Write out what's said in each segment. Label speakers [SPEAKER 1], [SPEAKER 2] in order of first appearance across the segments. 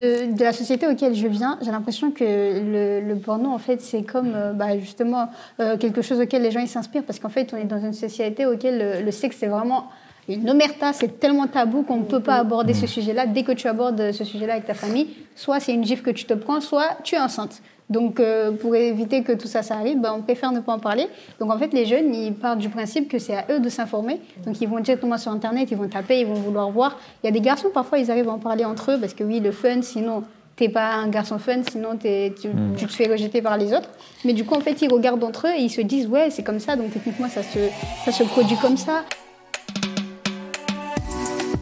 [SPEAKER 1] De la société auquel je viens, j'ai l'impression que le porno, en fait, c'est comme justement quelque chose auquel les gens ils s'inspirent, parce qu'en fait, on est dans une société auquel le sexe, c'est vraiment une omerta, c'est tellement tabou qu'on ne peut pas aborder ce sujet-là. Dès que tu abordes ce sujet-là avec ta famille, soit c'est une gifle que tu te prends, soit tu es enceinte. Donc, pour éviter que tout ça arrive, on préfère ne pas en parler. Donc, en fait, les jeunes, ils partent du principe que c'est à eux de s'informer. Donc, ils vont directement sur Internet, ils vont taper, ils vont vouloir voir. Il y a des garçons, parfois, ils arrivent à en parler entre eux parce que oui, le fun, sinon, t'es pas un garçon fun, sinon tu te fais rejeter par les autres. Mais du coup, en fait, ils regardent entre eux et ils se disent, ouais, c'est comme ça, donc techniquement, ça se produit comme ça.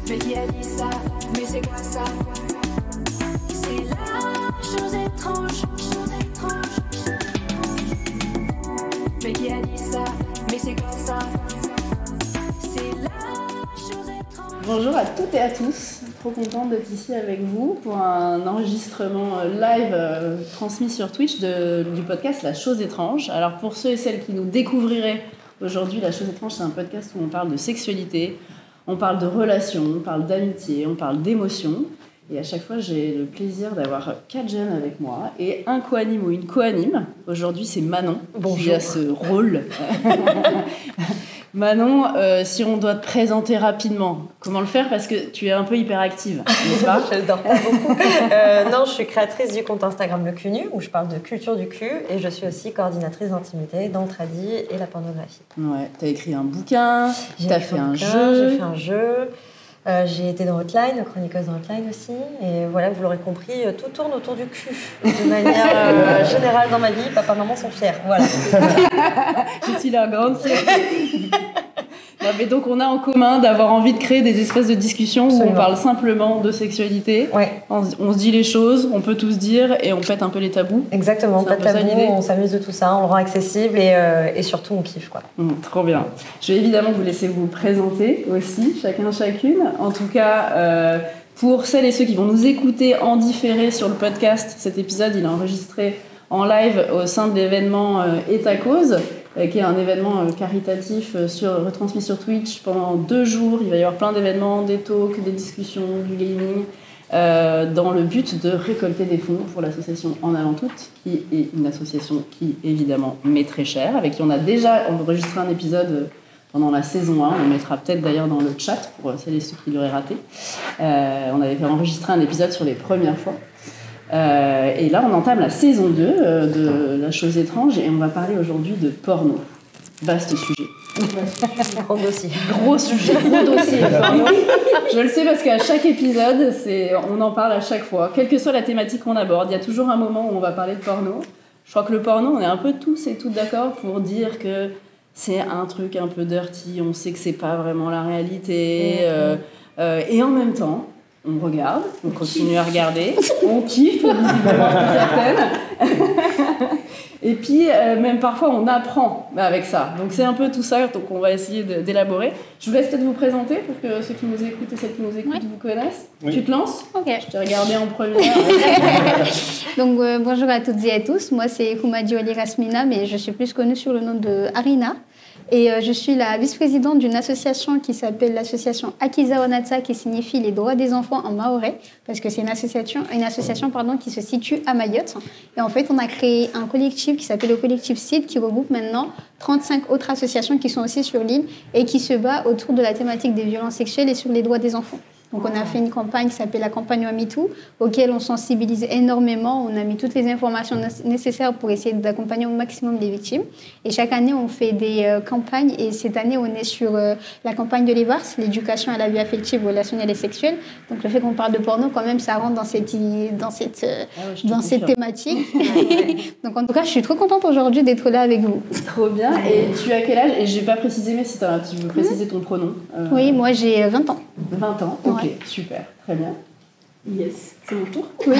[SPEAKER 2] Mais qui a dit ça? Mais c'est quoi ça? C'est la chose étrange. Mais qui a dit ça? Mais c'est quoi ça? C'est la chose étrange.
[SPEAKER 3] Bonjour à toutes et à tous, trop contente d'être ici avec vous pour un enregistrement live transmis sur Twitch du podcast La Chose Étrange. Alors pour ceux et celles qui nous découvriraient aujourd'hui, La Chose Étrange, c'est un podcast où on parle de sexualité, on parle de relations, on parle d'amitié, on parle d'émotions. Et à chaque fois, j'ai le plaisir d'avoir 4 jeunes avec moi et un co-anime ou une co-anime. Aujourd'hui, c'est Manon qui a ce rôle. Manon, si on doit te présenter rapidement, comment le faire? Parce que tu es un peu hyperactive, n'est-ce pas?
[SPEAKER 4] Je ne dors pas beaucoup. Non, je suis créatrice du compte Instagram Le Cunu, où je parle de culture du cul, et je suis aussi coordinatrice d'intimité dans le tradi et la pornographie.
[SPEAKER 3] Ouais, tu as écrit un bouquin, tu as fait un
[SPEAKER 4] jeu. J'ai fait un jeu. J'ai été dans Hotline, chroniqueuse dans Hotline aussi. Et voilà, vous l'aurez compris, tout tourne autour du cul. De manière générale dans ma vie, papa et maman sont fiers. Voilà.
[SPEAKER 3] Je suis la grande fierté. Non, mais donc on a en commun d'avoir envie de créer des espaces de discussion où on parle simplement de sexualité.
[SPEAKER 4] Ouais.
[SPEAKER 3] On se dit les choses, on peut tout se dire et on pète un peu les tabous.
[SPEAKER 4] Exactement, pas de tabous, on s'amuse de tout ça, on le rend accessible et surtout on kiffe, quoi.
[SPEAKER 3] Trop bien. Je vais évidemment vous laisser vous présenter aussi, chacune. En tout cas, pour celles et ceux qui vont nous écouter en différé sur le podcast, cet épisode il est enregistré en live au sein de l'événement Et ta cause, qui est un événement caritatif retransmis sur Twitch pendant 2 jours. Il va y avoir plein d'événements, des talks, des discussions, du gaming, dans le but de récolter des fonds pour l'association En Avant Toutes, qui est une association qui, évidemment, met très cher, avec qui on a déjà enregistré un épisode pendant la saison 1. On mettra peut-être d'ailleurs dans le chat pour celles et ceux qui l'auraient raté. On avait fait enregistrer un épisode sur les premières fois. Et là, on entame la saison 2 de La Chose Étrange et on va parler aujourd'hui de porno. Vaste sujet.
[SPEAKER 4] Gros dossier.
[SPEAKER 3] Gros sujet, gros dossier. Porno. Je le sais parce qu'à chaque épisode, on en parle à chaque fois. Quelle que soit la thématique qu'on aborde, il y a toujours un moment où on va parler de porno. Je crois que le porno, on est un peu tous et toutes d'accord pour dire que c'est un truc un peu dirty, on sait que c'est pas vraiment la réalité. Et en même temps, on regarde, on continue à regarder, on kiffe, visiblement certaines. Et puis, même parfois, on apprend avec ça. Donc, c'est un peu tout ça, donc on va essayer d'élaborer. Je vous laisse peut-être vous présenter pour que ceux qui nous écoutent et celles qui nous écoutent vous connaissent. Oui. Tu te lances?
[SPEAKER 1] Ok.
[SPEAKER 3] Je t'ai regardé en première.
[SPEAKER 1] Donc, bonjour à toutes et à tous. Moi, c'est Koumadji Oli Rasmina, mais je suis plus connue sur le nom de Arina. Et je suis la vice-présidente d'une association qui s'appelle l'association Akiza Onatsa, qui signifie les droits des enfants en mahorais, parce que c'est une association qui se situe à Mayotte. Et en fait, on a créé un collectif qui s'appelle le collectif CID, qui regroupe maintenant 35 autres associations qui sont aussi sur l'île et qui se bat autour de la thématique des violences sexuelles et sur les droits des enfants. Donc, on a fait une campagne qui s'appelle la campagne MeToo, auquel on sensibilise énormément. On a mis toutes les informations nécessaires pour essayer d'accompagner au maximum les victimes. Et chaque année, on fait des campagnes. Et cette année, on est sur la campagne de l'EVARS, l'éducation à la vie affective, relationnelle et sexuelle. Donc, le fait qu'on parle de porno, quand même, ça rentre dans cette thématique. Donc, en tout cas, je suis trop contente aujourd'hui d'être là avec vous.
[SPEAKER 3] Trop bien. Et tu as quel âge? Et je n'ai pas précisé, mais si tu veux préciser ton pronom.
[SPEAKER 1] Oui, moi, j'ai 20 ans.
[SPEAKER 3] 20 ans, ok, ouais. Super, très bien.
[SPEAKER 5] Yes, c'est mon tour.
[SPEAKER 1] Oui.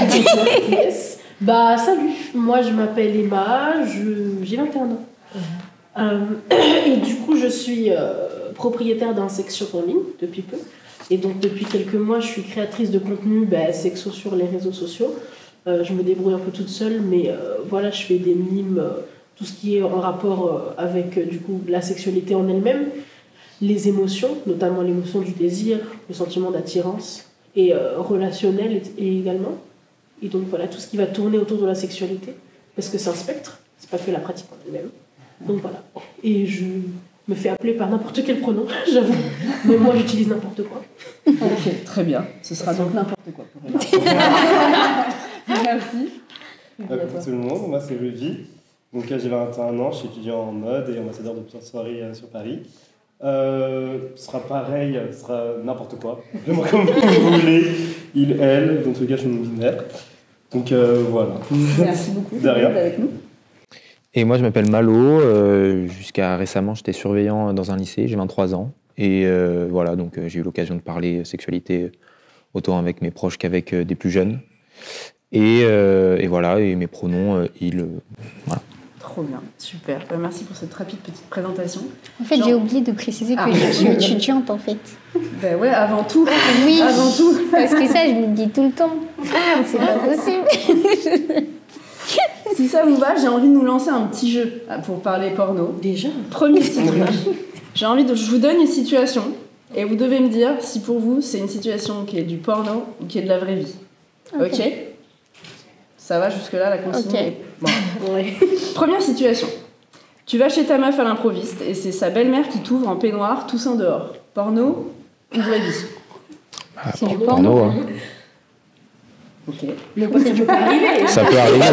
[SPEAKER 5] Yes. Salut, moi je m'appelle Emma, j'ai 21 ans. Et du coup, je suis propriétaire d'un sex shop en ligne depuis peu. Et donc, depuis quelques mois, je suis créatrice de contenu sexo sur les réseaux sociaux. Je me débrouille un peu toute seule, mais voilà, je fais des mimes, tout ce qui est en rapport avec du coup la sexualité en elle-même. Les émotions, notamment l'émotion du désir, le sentiment d'attirance et relationnel également. Et donc voilà, tout ce qui va tourner autour de la sexualité, parce que c'est un spectre, c'est pas que la pratique en elle-même. Donc voilà. Et je me fais appeler par n'importe quel pronom, j'avoue. Mais moi, j'utilise n'importe quoi.
[SPEAKER 3] Ok, très bien. Ce sera donc n'importe quoi pour elle. Merci. Et puis à
[SPEAKER 6] Pour
[SPEAKER 3] toi.
[SPEAKER 6] tout le monde, moi c'est Levi. Donc j'ai 21 ans, je suis étudiant en mode et ambassadeur de plusieurs soirées sur Paris. Ce sera pareil, ce sera n'importe quoi. Vraiment comme vous voulez. Il, elle, dans tous les cas je suis non-binaire. Donc voilà.
[SPEAKER 3] Merci beaucoup
[SPEAKER 6] De rien.
[SPEAKER 3] d'être avec nous.
[SPEAKER 7] Et moi, je m'appelle Malo. Jusqu'à récemment, j'étais surveillant dans un lycée. J'ai 23 ans. Et voilà, donc j'ai eu l'occasion de parler sexualité autant avec mes proches qu'avec des plus jeunes. Et voilà, et mes pronoms, il. Voilà.
[SPEAKER 3] Trop bien, super. Merci pour cette rapide petite présentation.
[SPEAKER 1] En fait, j'ai oublié de préciser que je suis étudiante, en fait.
[SPEAKER 3] Ben ouais, avant tout.
[SPEAKER 1] Oui,
[SPEAKER 3] Avant tout.
[SPEAKER 1] parce que ça, je me le dis tout le temps. C'est pas possible.
[SPEAKER 3] Si ça vous va, j'ai envie de nous lancer un petit jeu pour parler porno.
[SPEAKER 5] Déjà.
[SPEAKER 3] Premier petit truc. Je vous donne une situation et vous devez me dire si pour vous c'est une situation qui est du porno ou qui est de la vraie vie. Ok, ça va jusque-là, la consigne
[SPEAKER 1] Ok.
[SPEAKER 3] est- Bon.
[SPEAKER 5] Ouais.
[SPEAKER 3] Première situation. Tu vas chez ta meuf à l'improviste et c'est sa belle-mère qui t'ouvre en peignoir, tous en dehors. Porno ou vraie vie?
[SPEAKER 1] C'est du
[SPEAKER 7] Porno,
[SPEAKER 1] porno.
[SPEAKER 7] hein.
[SPEAKER 3] Ok.
[SPEAKER 5] Mais pas, ça peut pas arriver.
[SPEAKER 7] Ça peut arriver.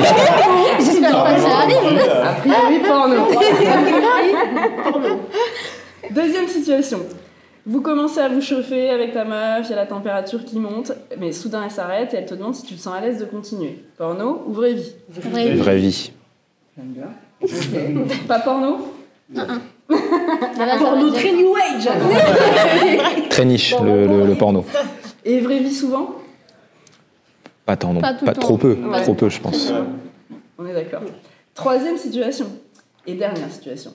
[SPEAKER 1] J'espère pas que ça arrive.
[SPEAKER 3] A priori, porno. Deuxième situation. Vous commencez à vous chauffer avec ta meuf, il y a la température qui monte, mais soudain elle s'arrête et elle te demande si tu te sens à l'aise de continuer. Porno ou vraie vie?
[SPEAKER 1] Vraie vie.
[SPEAKER 7] Vraie vie.
[SPEAKER 3] J'aime bien. Ok. Pas porno?
[SPEAKER 1] Ah là, ça
[SPEAKER 5] Porno
[SPEAKER 1] va
[SPEAKER 5] très
[SPEAKER 1] dire-
[SPEAKER 5] new age.
[SPEAKER 7] Très niche, le porno.
[SPEAKER 3] Et vraie vie souvent?
[SPEAKER 7] Pas tant, non.
[SPEAKER 1] Pas tout
[SPEAKER 7] Pas
[SPEAKER 1] le temps.
[SPEAKER 7] trop peu.
[SPEAKER 3] Ouais.
[SPEAKER 7] Trop peu, je pense.
[SPEAKER 3] On est d'accord. Troisième situation. Et dernière situation.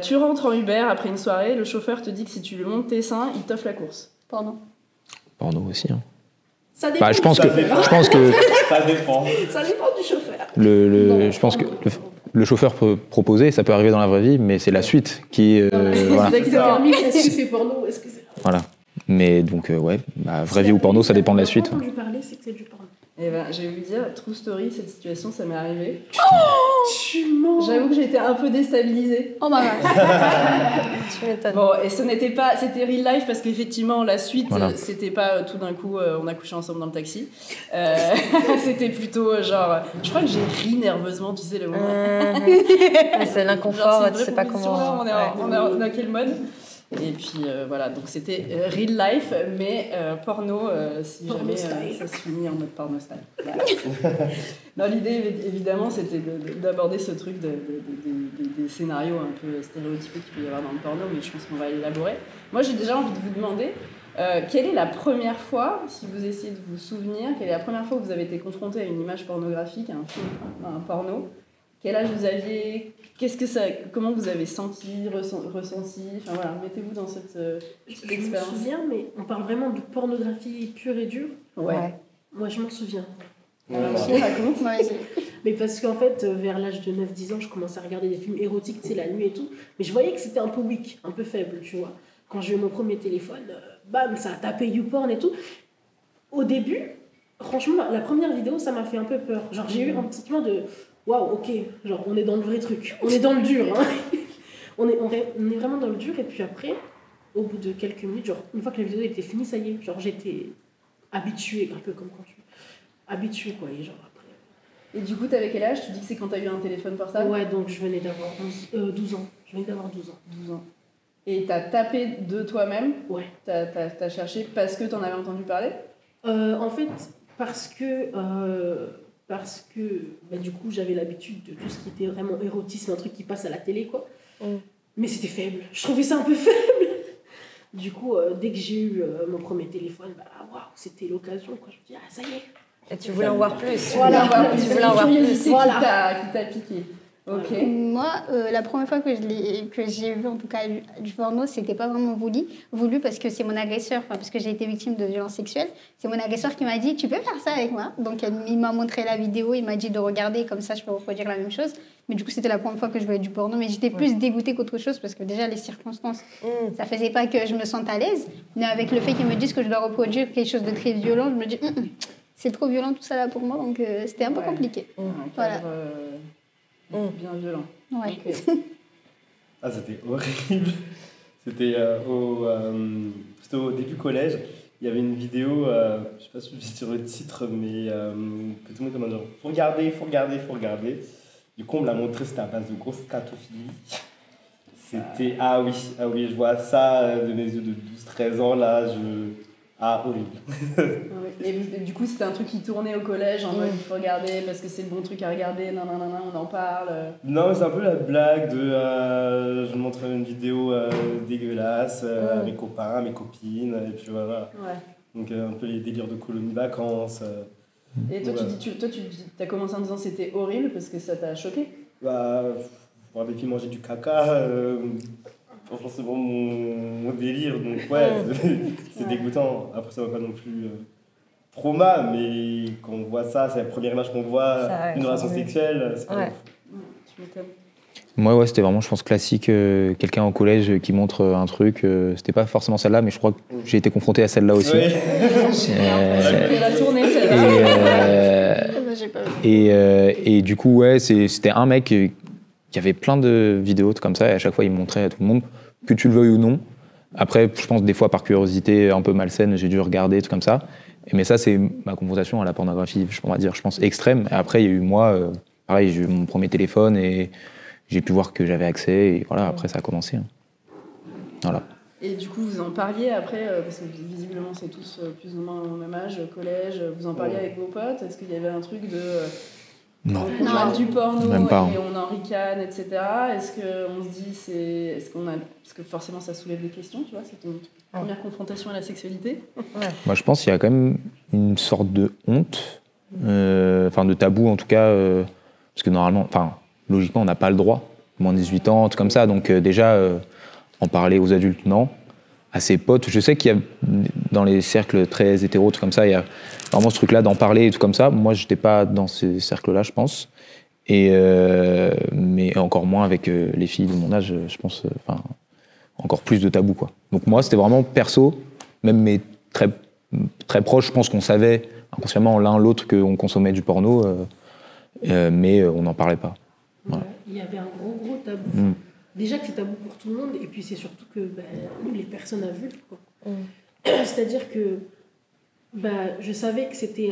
[SPEAKER 3] Tu rentres en Uber après une soirée, le chauffeur te dit que si tu lui montes tes seins, il t'offre la course.
[SPEAKER 1] Porno.
[SPEAKER 7] Porno aussi. Hein.
[SPEAKER 5] Ça dépend.
[SPEAKER 7] Bah, je pense que
[SPEAKER 6] Ça dépend.
[SPEAKER 5] Ça dépend du chauffeur.
[SPEAKER 7] je pense que le chauffeur peut proposer, ça peut arriver dans la vraie vie, mais c'est la suite qui. Voilà.
[SPEAKER 3] C'est
[SPEAKER 5] C'est
[SPEAKER 3] ça.
[SPEAKER 5] permis. Est-ce que c'est porno? Est-ce que c'est.
[SPEAKER 7] Voilà. Mais donc, ouais, bah, vraie vie ou porno, ça dépend de la suite.
[SPEAKER 5] Si entendu parler, c'est que c'est du porno.
[SPEAKER 3] Et ben, je vais vous dire, true story, cette situation, ça m'est arrivé.
[SPEAKER 5] Tu mens.
[SPEAKER 3] J'avoue que j'ai été un peu déstabilisée.
[SPEAKER 1] Oh my god.
[SPEAKER 4] Tu m'étonnes.
[SPEAKER 3] Bon, et ce n'était pas, c'était real life parce qu'effectivement la suite,
[SPEAKER 7] Voilà.
[SPEAKER 3] c'était pas tout d'un coup on a couché ensemble dans le taxi. C'était plutôt genre, je crois que j'ai ri nerveusement, tu sais le moment.
[SPEAKER 4] Mais c'est
[SPEAKER 3] Genre,
[SPEAKER 4] l'inconfort,
[SPEAKER 3] c'est une
[SPEAKER 4] tu sais
[SPEAKER 3] vraie
[SPEAKER 4] pas
[SPEAKER 3] proposition,
[SPEAKER 4] comment.
[SPEAKER 3] là,
[SPEAKER 4] Ouais.
[SPEAKER 3] on est à quel mode? Et puis voilà, donc c'était real life, mais porno si
[SPEAKER 5] Porno
[SPEAKER 3] jamais
[SPEAKER 5] style.
[SPEAKER 3] ça se finit en mode porno style. Voilà. Non, l'idée évidemment c'était d'aborder ce truc des scénarios un peu stéréotypés qu'il peut y avoir dans le porno, mais je pense qu'on va l'élaborer. Moi j'ai déjà envie de vous demander quelle est la première fois, si vous essayez de vous souvenir, quelle est la première fois que vous avez été confronté à une image pornographique, à un film, à un porno? Quel âge vous aviez? Comment vous avez senti, ressenti? Enfin voilà, mettez-vous dans cette
[SPEAKER 5] Je me
[SPEAKER 3] expérience.
[SPEAKER 5] souviens, mais on parle vraiment de pornographie pure et dure.
[SPEAKER 3] Ouais.
[SPEAKER 5] Moi, je m'en souviens.
[SPEAKER 3] Alors, qui raconte?
[SPEAKER 1] Vas-y.
[SPEAKER 5] Mais parce qu'en fait, vers l'âge de 9-10 ans, je commençais à regarder des films érotiques, tu sais, la nuit et tout. Mais je voyais que c'était un peu weak, un peu faible, tu vois. Quand j'ai eu mon premier téléphone, bam, ça a tapé YouPorn et tout. Au début, franchement, la première vidéo, ça m'a fait un peu peur. Genre, j'ai eu un petit moment de waouh, ok, genre, on est dans le vrai truc. On est dans le dur, hein. on est vraiment dans le dur. Et puis après, au bout de quelques minutes, genre, une fois que la vidéo était finie, ça y est, genre, j'étais habituée, un peu comme quand tu. Habituée, quoi. Et genre, après.
[SPEAKER 3] Et du coup, t'avais quel âge? Tu dis que c'est quand t'as eu un téléphone portable?
[SPEAKER 5] Ouais, donc je venais d'avoir 12 ans. Je venais d'avoir 12 ans.
[SPEAKER 3] 12 ans. Et t'as tapé de toi-même?
[SPEAKER 5] Ouais.
[SPEAKER 3] T'as cherché parce que t'en avais entendu parler?
[SPEAKER 5] En fait, parce que bah, du coup, j'avais l'habitude de tout ce qui était vraiment érotisme, un truc qui passe à la télé, quoi. Mais c'était faible. Je trouvais ça un peu faible. Du coup, dès que j'ai eu mon premier téléphone, bah waouh, c'était l'occasion, quoi. Je me dis, ah, ça y est.
[SPEAKER 4] Et tu voulais en voir plus.
[SPEAKER 5] Voilà.
[SPEAKER 4] Tu voulais en voir plus.
[SPEAKER 3] Curiosité
[SPEAKER 5] Voilà.
[SPEAKER 3] qui t'a piqué. Ok.
[SPEAKER 1] Moi, la première fois que j'ai vu en tout cas du porno, c'était pas vraiment voulu parce que c'est mon agresseur, enfin, parce que j'ai été victime de violences sexuelles. C'est mon agresseur qui m'a dit tu peux faire ça avec moi. Donc il m'a montré la vidéo, il m'a dit de regarder comme ça je peux reproduire la même chose. Mais du coup c'était la première fois que je voyais du porno, mais j'étais plus dégoûtée qu'autre chose parce que déjà les circonstances, ça faisait pas que je me sente à l'aise. Mais avec le fait qu'ils me disent que je dois reproduire quelque chose de très violent, je me dis c'est trop violent tout ça là pour moi, donc c'était un peu
[SPEAKER 3] Ouais.
[SPEAKER 1] compliqué.
[SPEAKER 3] Un
[SPEAKER 1] Voilà.
[SPEAKER 3] cadre bien violent.
[SPEAKER 1] Ouais.
[SPEAKER 3] Ok.
[SPEAKER 6] Ah, c'était horrible. C'était c'était au début collège. Il y avait une vidéo, je sais pas si je suis sur le titre, mais que tout le monde commande genre faut regarder, faut regarder, faut regarder. Du coup, on me l'a montré, c'était à base de grosse scatophilie. C'était. Ah oui, je vois ça de mes yeux de 12-13 ans là. Ah, horrible.
[SPEAKER 3] Et du coup, c'était un truc qui tournait au collège en mode il faut regarder parce que c'est le bon truc à regarder, non, on en parle.
[SPEAKER 6] Non, mais c'est un peu la blague de. Je montre une vidéo dégueulasse à mes copains, à mes copines, et puis voilà.
[SPEAKER 3] Ouais.
[SPEAKER 6] Donc un peu les délires de colonies de vacances.
[SPEAKER 3] Et toi,
[SPEAKER 6] Voilà.
[SPEAKER 3] tu as commencé en disant c'était horrible parce que ça t'a choqué.
[SPEAKER 6] Bah, voir des filles manger du caca, pas forcément mon délire, donc ouais, c'est dégoûtant. Après, ça va pas non plus trauma, mais quand on voit ça, c'est la première image qu'on voit,
[SPEAKER 4] Ça, ouais,
[SPEAKER 6] une
[SPEAKER 4] ça,
[SPEAKER 6] relation
[SPEAKER 4] oui.
[SPEAKER 6] sexuelle. C'est pas
[SPEAKER 4] Ouais.
[SPEAKER 6] ouf.
[SPEAKER 3] Tu m'étonnes.
[SPEAKER 7] Moi, ouais, c'était vraiment, je pense, classique. Quelqu'un au collège qui montre un truc. C'était pas forcément celle-là, mais je crois que j'ai été confronté à celle-là aussi.
[SPEAKER 6] Ouais.
[SPEAKER 3] Elle a tourné
[SPEAKER 7] Et,
[SPEAKER 3] celle-là.
[SPEAKER 1] J'ai pas vu.
[SPEAKER 7] et du coup, ouais, c'était un mec qui avait plein de vidéos comme ça, et à chaque fois, il montrait à tout le monde, que tu le veuilles ou non. Après, je pense des fois, par curiosité un peu malsaine, j'ai dû regarder, des trucs comme ça. Mais ça, c'est ma confrontation à la pornographie, on va dire, je pense, extrême. Et après, il y a eu moi, pareil, j'ai eu mon premier téléphone et j'ai pu voir que j'avais accès. Et voilà, après, ça a commencé. Hein. Voilà.
[SPEAKER 3] Et du coup, vous en parliez après, parce que visiblement, c'est tous plus ou moins au même âge, collège, vous en parliez avec vos potes. Est-ce qu'il y avait un truc de.
[SPEAKER 7] Non.
[SPEAKER 3] On regarde du porno
[SPEAKER 7] Même pas,
[SPEAKER 3] et on en ricane, etc. Est-ce qu'on se dit, parce que forcément ça soulève des questions, tu vois, c'est ton première confrontation à la sexualité.
[SPEAKER 7] Moi, je pense qu'il y a quand même une sorte de honte, enfin de tabou en tout cas, parce que normalement, enfin logiquement, on n'a pas le droit, moins de 18 ans, tout comme ça, donc déjà, en parler aux adultes, non. À ses potes, je sais qu'il y a dans les cercles très hétéros, tout comme ça, il y a vraiment ce truc-là d'en parler et tout comme ça. Moi, j'étais pas dans ces cercles-là, je pense. Mais encore moins avec les filles de mon âge, je pense, encore plus de tabou, quoi. Donc moi, c'était vraiment perso, même mes très, très proches, je pense qu'on savait inconsciemment l'un l'autre qu'on consommait du porno, mais on n'en parlait pas. Voilà.
[SPEAKER 5] Ouais, il y avait un gros tabou.
[SPEAKER 7] Mm.
[SPEAKER 5] Déjà que c'est tabou pour tout le monde, et puis c'est surtout que nous, les personnes adultes, quoi. C'est-à-dire que je savais que c'était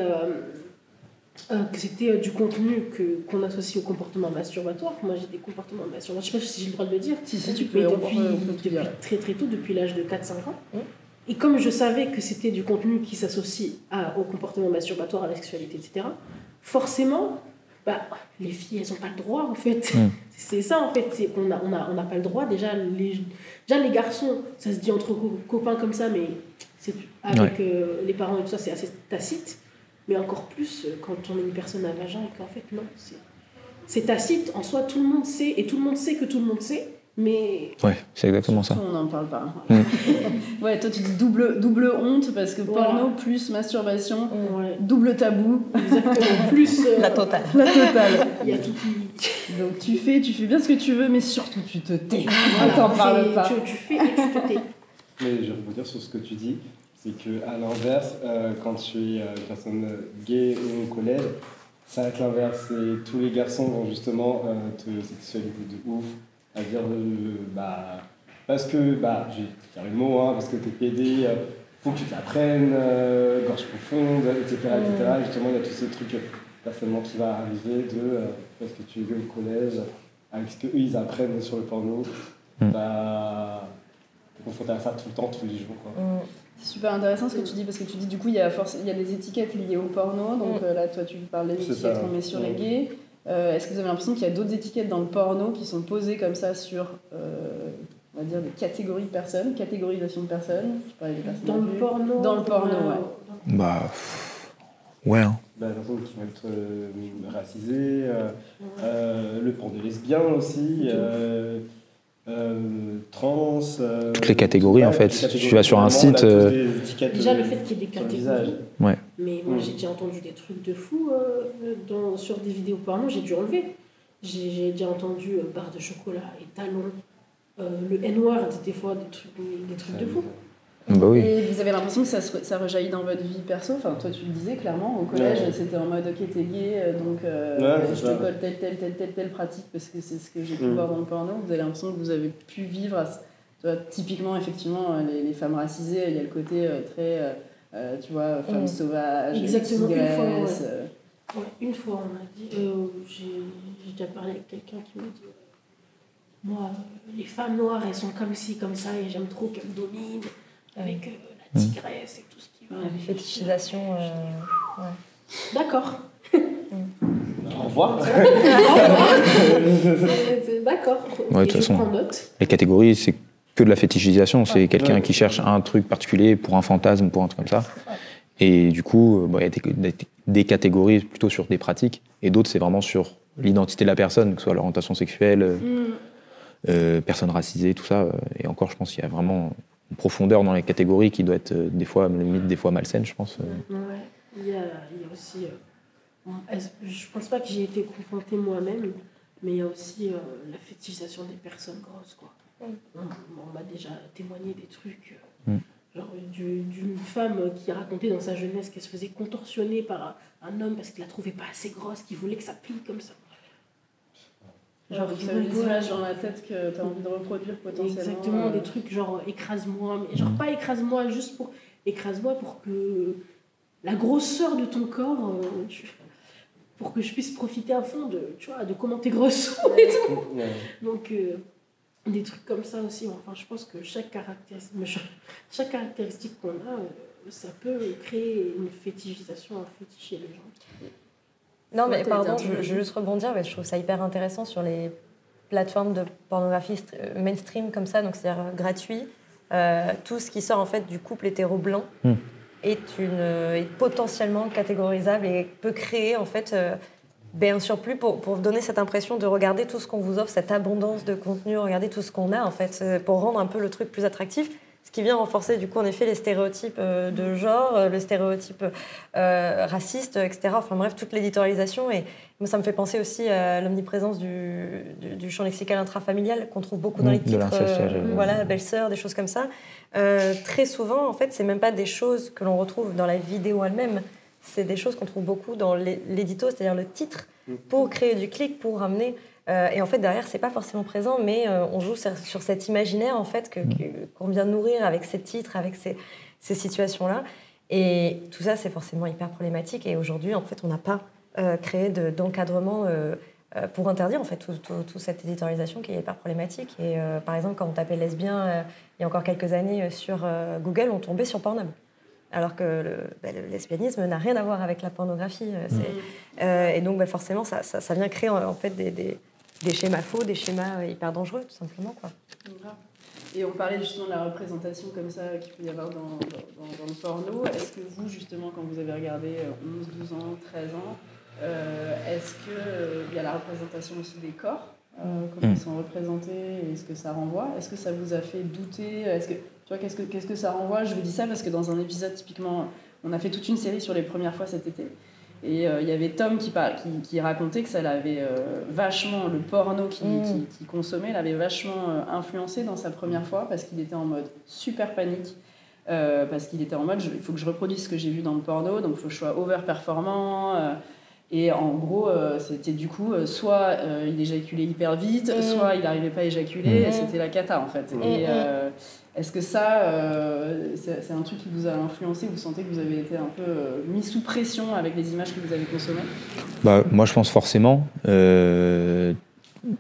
[SPEAKER 5] du contenu qu'on associe au comportement masturbatoire. Moi, j'ai des comportements masturbatoires. Je ne sais pas si j'ai le droit de le dire.
[SPEAKER 3] Si, tu peux,
[SPEAKER 5] Mais
[SPEAKER 3] on
[SPEAKER 5] depuis
[SPEAKER 3] peut dire.
[SPEAKER 5] très très tôt, depuis l'âge de 4-5 ans. Et comme je savais que c'était du contenu qui s'associe au comportement masturbatoire, à la sexualité, etc., forcément, les filles, elles n'ont pas le droit, en fait. C'est ça, en fait, c'est qu'on n'a on a pas le droit. Déjà, les garçons, ça se dit entre copains comme ça, mais c'est avec les parents et tout ça, c'est assez tacite. Mais encore plus quand on est une personne à vagin et qu'en fait, non, c'est tacite. En soi, tout le monde sait, et tout le monde sait que tout le monde sait, mais...
[SPEAKER 7] Ouais, c'est exactement ça.
[SPEAKER 3] On n'en parle pas. Ouais, toi, tu dis double honte, parce que porno plus masturbation, double tabou.
[SPEAKER 5] Exactement, plus...
[SPEAKER 4] La totale.
[SPEAKER 3] La totale.
[SPEAKER 5] Il y a tout qui...
[SPEAKER 3] Donc tu fais bien ce que tu veux, mais surtout tu te tais. On t'en parle pas.
[SPEAKER 5] Tu fais et tu te tais.
[SPEAKER 6] Mais je vais rebondir sur ce que tu dis, c'est qu'à l'inverse, quand tu es une personne gay ou au collège, ça va être l'inverse. Et tous les garçons vont justement te sexualiser de ouf, à dire parce que, je vais dire le mot, hein, parce que t'es pédé, faut que tu te l'apprennes, gorge profonde, etc. Justement, il y a tous ces trucs personnellement qui va arriver parce que tu es gay au collège, avec ce qu'eux ils apprennent sur le porno, confronté à ça tout le temps, tous les jours, quoi.
[SPEAKER 3] C'est super intéressant ce que tu dis, parce que tu dis du coup il y a des étiquettes liées au porno, donc là toi tu parles des étiquettes qu'on met sur les gays. Est-ce que vous avez l'impression qu'il y a d'autres étiquettes dans le porno qui sont posées comme ça sur, on va dire, des catégories de personnes, catégorisation de personnes? Je parlais des personnes
[SPEAKER 5] Dans le porno?
[SPEAKER 3] Dans le porno, ouais.
[SPEAKER 7] Ouais. Hein.
[SPEAKER 6] Les personnes qui vont être racisées, le porno lesbien aussi, trans.
[SPEAKER 7] Toutes les catégories, en fait. Tu vas sur un site.
[SPEAKER 5] Déjà, le fait qu'il y ait des catégories.
[SPEAKER 7] Ouais.
[SPEAKER 5] Mais moi, j'ai déjà entendu des trucs de fou sur des vidéos porno, j'ai dû enlever. J'ai déjà entendu barre de chocolat, étalon, le N-word, des fois, des trucs de fou.
[SPEAKER 7] Bah oui.
[SPEAKER 3] Et vous avez l'impression que ça rejaillit dans votre vie perso? Enfin, toi, tu le disais clairement, au collège, c'était en mode ok, t'es gay, donc je te colle telle pratique parce que c'est ce que j'ai pu voir dans le porno. Vous avez l'impression que vous avez pu vivre, tu vois, typiquement, effectivement, les femmes racisées, il y a le côté très, tu vois, femmes sauvages,
[SPEAKER 5] Exactement,
[SPEAKER 3] tigresse.
[SPEAKER 5] Une fois, on m'a dit, j'ai déjà parlé avec quelqu'un qui m'a dit, moi, les femmes noires, elles sont comme ci, comme ça, et j'aime trop qu'elles me dominent. Avec la tigresse et tout ce qui va.
[SPEAKER 4] La fétichisation.
[SPEAKER 5] D'accord.
[SPEAKER 6] Au revoir.
[SPEAKER 5] D'accord.
[SPEAKER 7] Ouais, de toute
[SPEAKER 5] je
[SPEAKER 7] façon,
[SPEAKER 5] prends note.
[SPEAKER 7] les catégories, c'est que de la fétichisation. C'est quelqu'un qui cherche un truc particulier pour un fantasme, pour un truc comme ça. Et du coup, il y a des catégories plutôt sur des pratiques, et d'autres, c'est vraiment sur l'identité de la personne, que ce soit l'orientation sexuelle, personne racisée, tout ça. Et encore, je pense qu'il y a vraiment une profondeur dans les catégories qui doit être des fois, limite, des fois malsaine, je pense.
[SPEAKER 5] Ouais, il y a aussi... je pense pas que j'ai été confrontée moi-même, mais il y a aussi la fétichisation des personnes grosses, quoi. On m'a déjà témoigné des trucs, genre d'une femme qui racontait dans sa jeunesse qu'elle se faisait contorsionner par un homme parce qu'il la trouvait pas assez grosse, qui voulait que ça plie comme ça.
[SPEAKER 3] Genre, vous avez des images dans la tête que tu as envie de reproduire potentiellement.
[SPEAKER 5] Exactement, des trucs genre écrase-moi, mais genre pas écrase-moi juste pour... Écrase-moi pour que la grosseur de ton corps, pour que je puisse profiter à fond de, tu vois, de comment t'es grosse. Donc, des trucs comme ça aussi. Enfin, je pense que chaque caractéristique qu'on a, ça peut créer une fétichisation, un fétiche chez les gens.
[SPEAKER 4] Non, mais pardon, je veux juste rebondir, mais je trouve ça hyper intéressant sur les plateformes de pornographie mainstream comme ça, donc c'est-à-dire gratuit. Tout ce qui sort en fait du couple hétéro-blanc est potentiellement catégorisable et peut créer en fait un surplus pour donner cette impression de regarder tout ce qu'on vous offre, cette abondance de contenu, regarder tout ce qu'on a en fait, pour rendre un peu le truc plus attractif. Ce qui vient renforcer du coup en effet les stéréotypes de genre, le stéréotype raciste, etc. Enfin bref, toute l'éditorialisation. Et moi, ça me fait penser aussi à l'omniprésence du champ lexical intrafamilial qu'on trouve beaucoup dans les titres. Voilà, belle-sœur, des choses comme ça. Très souvent, en fait, c'est même pas des choses que l'on retrouve dans la vidéo elle-même. C'est des choses qu'on trouve beaucoup dans l'édito, c'est-à-dire le titre, pour créer du clic, pour ramener... et en fait, derrière, c'est pas forcément présent, mais on joue sur cet imaginaire en fait qu'on vient nourrir avec ces titres, avec ces situations-là. Et tout ça, c'est forcément hyper problématique. Et aujourd'hui, en fait, on n'a pas créé d'encadrement pour interdire en fait toute cette éditorialisation qui est hyper problématique. Et par exemple, quand on tapait lesbien il y a encore quelques années sur Google, on tombait sur Pornhub. Alors que le lesbianisme n'a rien à voir avec la pornographie. Et donc, forcément, ça vient créer en fait des schémas faux, des schémas hyper dangereux, tout simplement, quoi.
[SPEAKER 3] Et on parlait justement de la représentation comme ça qu'il peut y avoir dans le porno. Est-ce que vous, justement, quand vous avez regardé 11, 12 ans, 13 ans, est-ce qu'il y a la représentation aussi des corps, comment ils sont représentés et ce que ça renvoie? Est-ce que ça vous a fait douter? Est-ce que, tu vois, qu'est-ce que ça renvoie? Je vous dis ça parce que dans un épisode, typiquement, on a fait toute une série sur les premières fois cet été. Et il y avait Tom qui racontait que ça l'avait vachement, le porno qu'il consommait, l'avait vachement influencé dans sa première fois parce qu'il était en mode super panique. Parce qu'il était en mode, il faut que je reproduise ce que j'ai vu dans le porno, donc il faut que je sois over-performant. Et en gros, c'était du coup, soit il éjaculait hyper vite, soit il n'arrivait pas à éjaculer, et c'était la cata en fait. Et est-ce que ça, c'est un truc qui vous a influencé? Vous sentez que vous avez été un peu mis sous pression avec les images que vous avez consommées?
[SPEAKER 7] Moi, je pense forcément,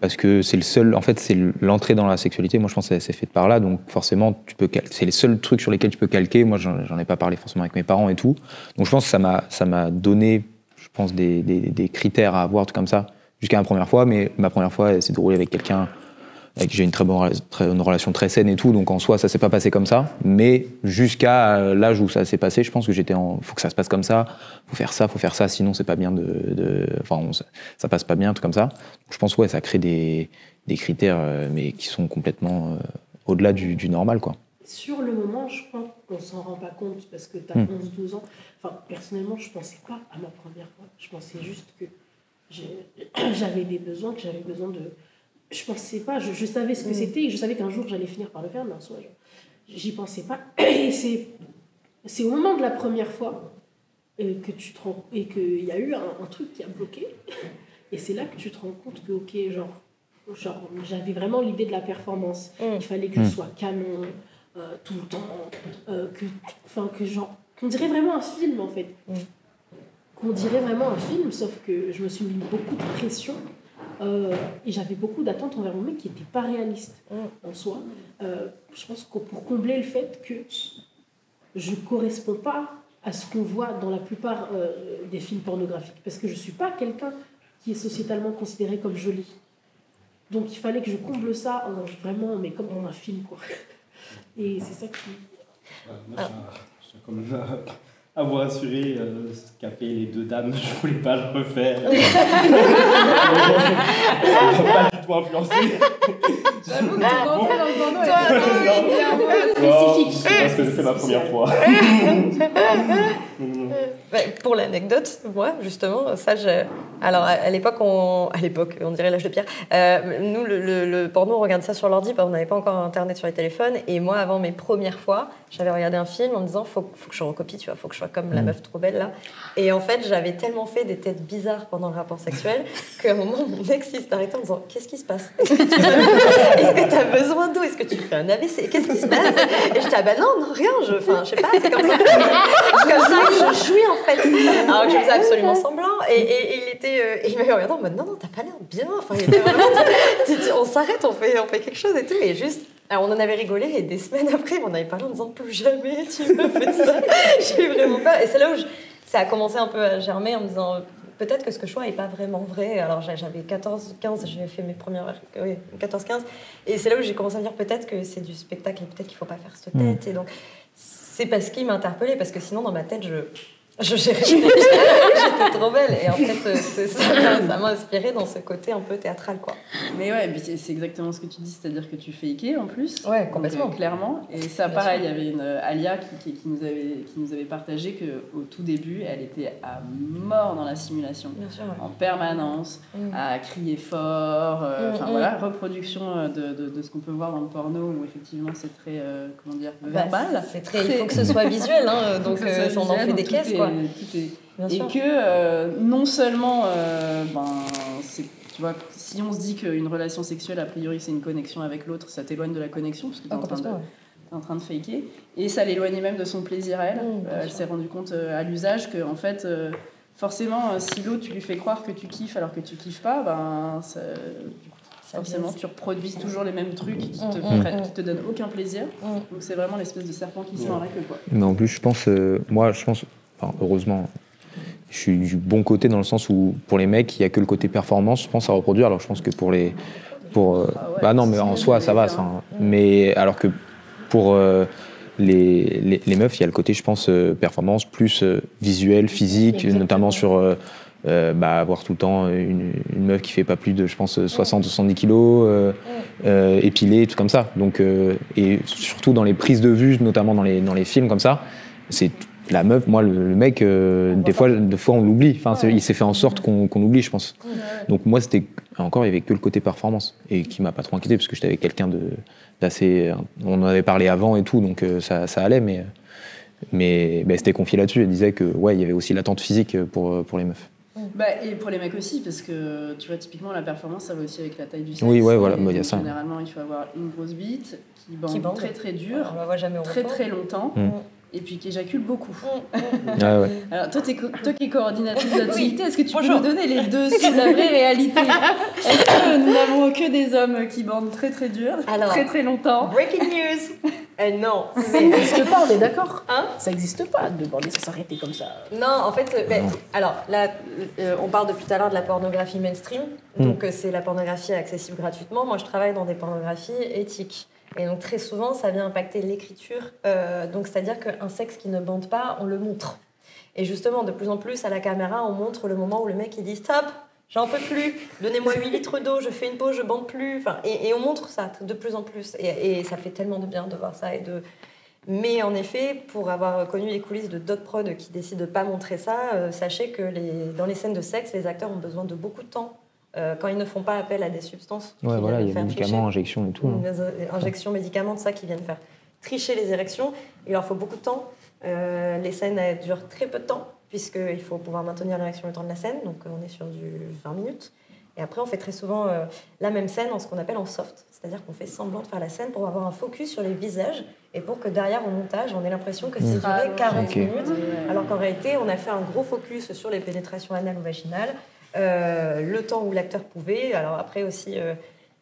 [SPEAKER 7] parce que c'est le seul, en fait, c'est l'entrée dans la sexualité. Moi, je pense que c'est fait par là, donc forcément, c'est les seuls trucs sur lesquels tu peux calquer. Moi, j'en ai pas parlé forcément avec mes parents et tout. Donc, je pense que ça m'a donné, je pense, des critères à avoir, tout comme ça, jusqu'à ma première fois. Mais ma première fois, c'est de rouler avec quelqu'un avec qui j'ai une relation très saine et tout, donc en soi ça s'est pas passé comme ça, mais jusqu'à l'âge où ça s'est passé, je pense que faut que ça se passe comme ça, faut faire ça, sinon c'est pas bien ça passe pas bien, tout comme ça. Donc, je pense ça crée des critères mais qui sont complètement au-delà du normal, quoi.
[SPEAKER 5] Sur le moment, je crois qu'on s'en rend pas compte parce que tu as 11-12 ans. Enfin, personnellement, je pensais pas à ma première fois. Je pensais juste que j'avais des besoins, que j'avais besoin de... Je pensais pas, je savais ce que c'était et je savais qu'un jour j'allais finir par le faire, mais en soi, j'y pensais pas. Et c'est au moment de la première fois que tu te rends, et qu'il y a eu un truc qui a bloqué. Et c'est là que tu te rends compte que, ok, genre j'avais vraiment l'idée de la performance. Il fallait que je sois canon tout le temps. Que genre, qu'on dirait vraiment un film, en fait. Qu'on dirait vraiment un film, sauf que je me suis mis beaucoup de pression. Et j'avais beaucoup d'attentes envers mon mec qui n'était pas réaliste en soi. Je pense que pour combler le fait que je ne corresponds pas à ce qu'on voit dans la plupart des films pornographiques. Parce que je ne suis pas quelqu'un qui est sociétalement considéré comme joli. Donc il fallait que je comble ça vraiment, mais comme dans un film, quoi. Et c'est ça qui...
[SPEAKER 6] Moi, je tiens quand même à vous rassurer, ce qu'a fait les deux dames, je voulais pas le refaire. Ça m'a pas du tout influencé.
[SPEAKER 3] J'avoue que ton entrée dans le porno
[SPEAKER 6] Spécifique. Parce que c'est ma première fois.
[SPEAKER 4] Pour l'anecdote, moi, justement, ça, alors à l'époque, on dirait l'âge de pierre, nous, le porno, on regarde ça sur l'ordi, on n'avait pas encore Internet sur les téléphones, et moi, avant mes premières fois, j'avais regardé un film en me disant, faut que je recopie, tu vois, faut que je sois comme la meuf trop belle, là. Et en fait, j'avais tellement fait des têtes bizarres pendant le rapport sexuel, qu'à un moment, mon ex, il s'est arrêté en me disant, qu'est-ce qui se passe? Est-ce que tu as besoin d'eau? Est-ce que tu fais un AVC? Qu'est-ce qui se passe? Et je dis, ah bah non, rien, je sais pas, c'est comme ça. Comme ça que je jouis, en fait. Alors que je faisais absolument semblant. Et il m'avait regardé en mode, non, t'as pas l'air bien. Enfin, il était vraiment, on s'arrête, on fait quelque chose et tout. Et juste, alors on en avait rigolé et des semaines après, on en avait parlé en disant, plus jamais tu me fais ça. J'ai vraiment peur. Et c'est là où ça a commencé un peu à germer en me disant, peut-être que ce que je vois n'est pas vraiment vrai. Alors j'avais 14-15, j'ai fait mes premières... 14-15. Et c'est là où j'ai commencé à me dire, peut-être que c'est du spectacle et peut-être qu'il ne faut pas faire cette tête. Et donc, c'est parce qu'il m'a interpellée, parce que sinon, dans ma tête, j'étais trop belle. Et en fait, ça m'a inspirée dans ce côté un peu théâtral, quoi.
[SPEAKER 3] Mais ouais, c'est exactement ce que tu dis, c'est-à-dire que tu fakais en plus.
[SPEAKER 4] Ouais, complètement.
[SPEAKER 3] Donc, clairement. Et ça, pareil, il y avait une Alia qui nous avait partagé qu'au tout début, elle était à mort dans la simulation.
[SPEAKER 4] Bien sûr, ouais.
[SPEAKER 3] En permanence, à crier fort. Voilà, reproduction de ce qu'on peut voir dans le porno, où effectivement c'est très, verbal.
[SPEAKER 4] C'est très, il faut que ce soit visuel, hein, donc on en fait des caisses, quoi.
[SPEAKER 3] Et que non seulement, tu vois, si on se dit qu'une relation sexuelle, a priori, c'est une connexion avec l'autre, ça t'éloigne de la connexion, parce que t'es en train de faker. Et ça l'éloignait même de son plaisir à elle. Elle s'est rendue compte à l'usage que, en fait, forcément, si l'autre, tu lui fais croire que tu kiffes alors que tu kiffes pas, forcément, tu reproduis toujours les mêmes trucs qui te donnent aucun plaisir. Donc c'est vraiment l'espèce de serpent qui se mord la queue, quoi.
[SPEAKER 7] Mais en plus, je pense, heureusement, je suis du bon côté dans le sens où pour les mecs, il n'y a que le côté performance, je pense, à reproduire. Alors je pense que non, mais en soi, ça va. Mais alors que pour les meufs, il y a le côté, je pense, performance plus visuel, physique, notamment sur avoir tout le temps une meuf qui fait pas plus de, je pense, 60-70 kilos, épilée, tout comme ça. Donc, et surtout dans les prises de vue, notamment dans les films comme ça, c'est la meuf, moi, le mec, des fois on l'oublie. Enfin, il s'est fait en sorte qu'on l'oublie, je pense. Donc moi, il y avait que le côté performance, et qui m'a pas trop inquiété, parce que j'étais avec quelqu'un d'assez... On en avait parlé avant et tout, donc ça allait, mais c'était confié là-dessus. Elle disait que, ouais, il y avait aussi l'attente physique pour les meufs.
[SPEAKER 3] Et pour les mecs aussi, parce que tu vois, typiquement la performance, ça va aussi avec la taille du sexe.
[SPEAKER 7] Oui, ouais, voilà, il y a ça.
[SPEAKER 3] Généralement, il faut avoir une grosse bite qui bande très très dur,
[SPEAKER 4] on la voit jamais au
[SPEAKER 3] très
[SPEAKER 4] repos.
[SPEAKER 3] très longtemps, et puis qui éjacule beaucoup.
[SPEAKER 7] Ah ouais.
[SPEAKER 3] Alors toi qui es coordinatrice d'activité, est-ce que tu peux nous donner les deux sur la vraie réalité? Est-ce que nous n'avons que des hommes qui bandent très très dur, très très longtemps?
[SPEAKER 4] Breaking news. Non.
[SPEAKER 5] Ça n'existe pas, on est d'accord,
[SPEAKER 4] Hein?
[SPEAKER 5] ça n'existe pas de bander sans s'arrêter comme ça.
[SPEAKER 4] Non, en fait, alors là, on parle depuis tout à l'heure de la pornographie mainstream, donc c'est la pornographie accessible gratuitement. Moi, je travaille dans des pornographies éthiques. Et donc très souvent, ça vient impacter l'écriture. Donc c'est-à-dire qu'un sexe qui ne bande pas, on le montre. Et justement, de plus en plus, à la caméra, on montre le moment où le mec il dit « Stop, j'en peux plus, donnez-moi 8 litres d'eau, je fais une pause, je bande plus. » Et on montre ça de plus en plus. Et ça fait tellement de bien de voir ça. Mais en effet, pour avoir connu les coulisses de d'autres prods qui décident de ne pas montrer ça, sachez que dans les scènes de sexe, les acteurs ont besoin de beaucoup de temps. Quand ils ne font pas appel à des substances.
[SPEAKER 7] Ouais, voilà, il y a des médicaments, injections et tout.
[SPEAKER 4] Injections, médicaments, de ça qu'ils viennent faire. tricher les érections, il leur faut beaucoup de temps. Les scènes elles durent très peu de temps, puisqu'il faut pouvoir maintenir l'érection le temps de la scène, donc on est sur du 20 minutes. Et après, on fait très souvent la même scène en ce qu'on appelle en soft, c'est-à-dire qu'on fait semblant de faire la scène pour avoir un focus sur les visages et pour que derrière, au montage, on ait l'impression que c'est duré 40 minutes, alors qu'en réalité, on a fait un gros focus sur les pénétrations anales ou vaginales, le temps où l'acteur pouvait. Alors après aussi,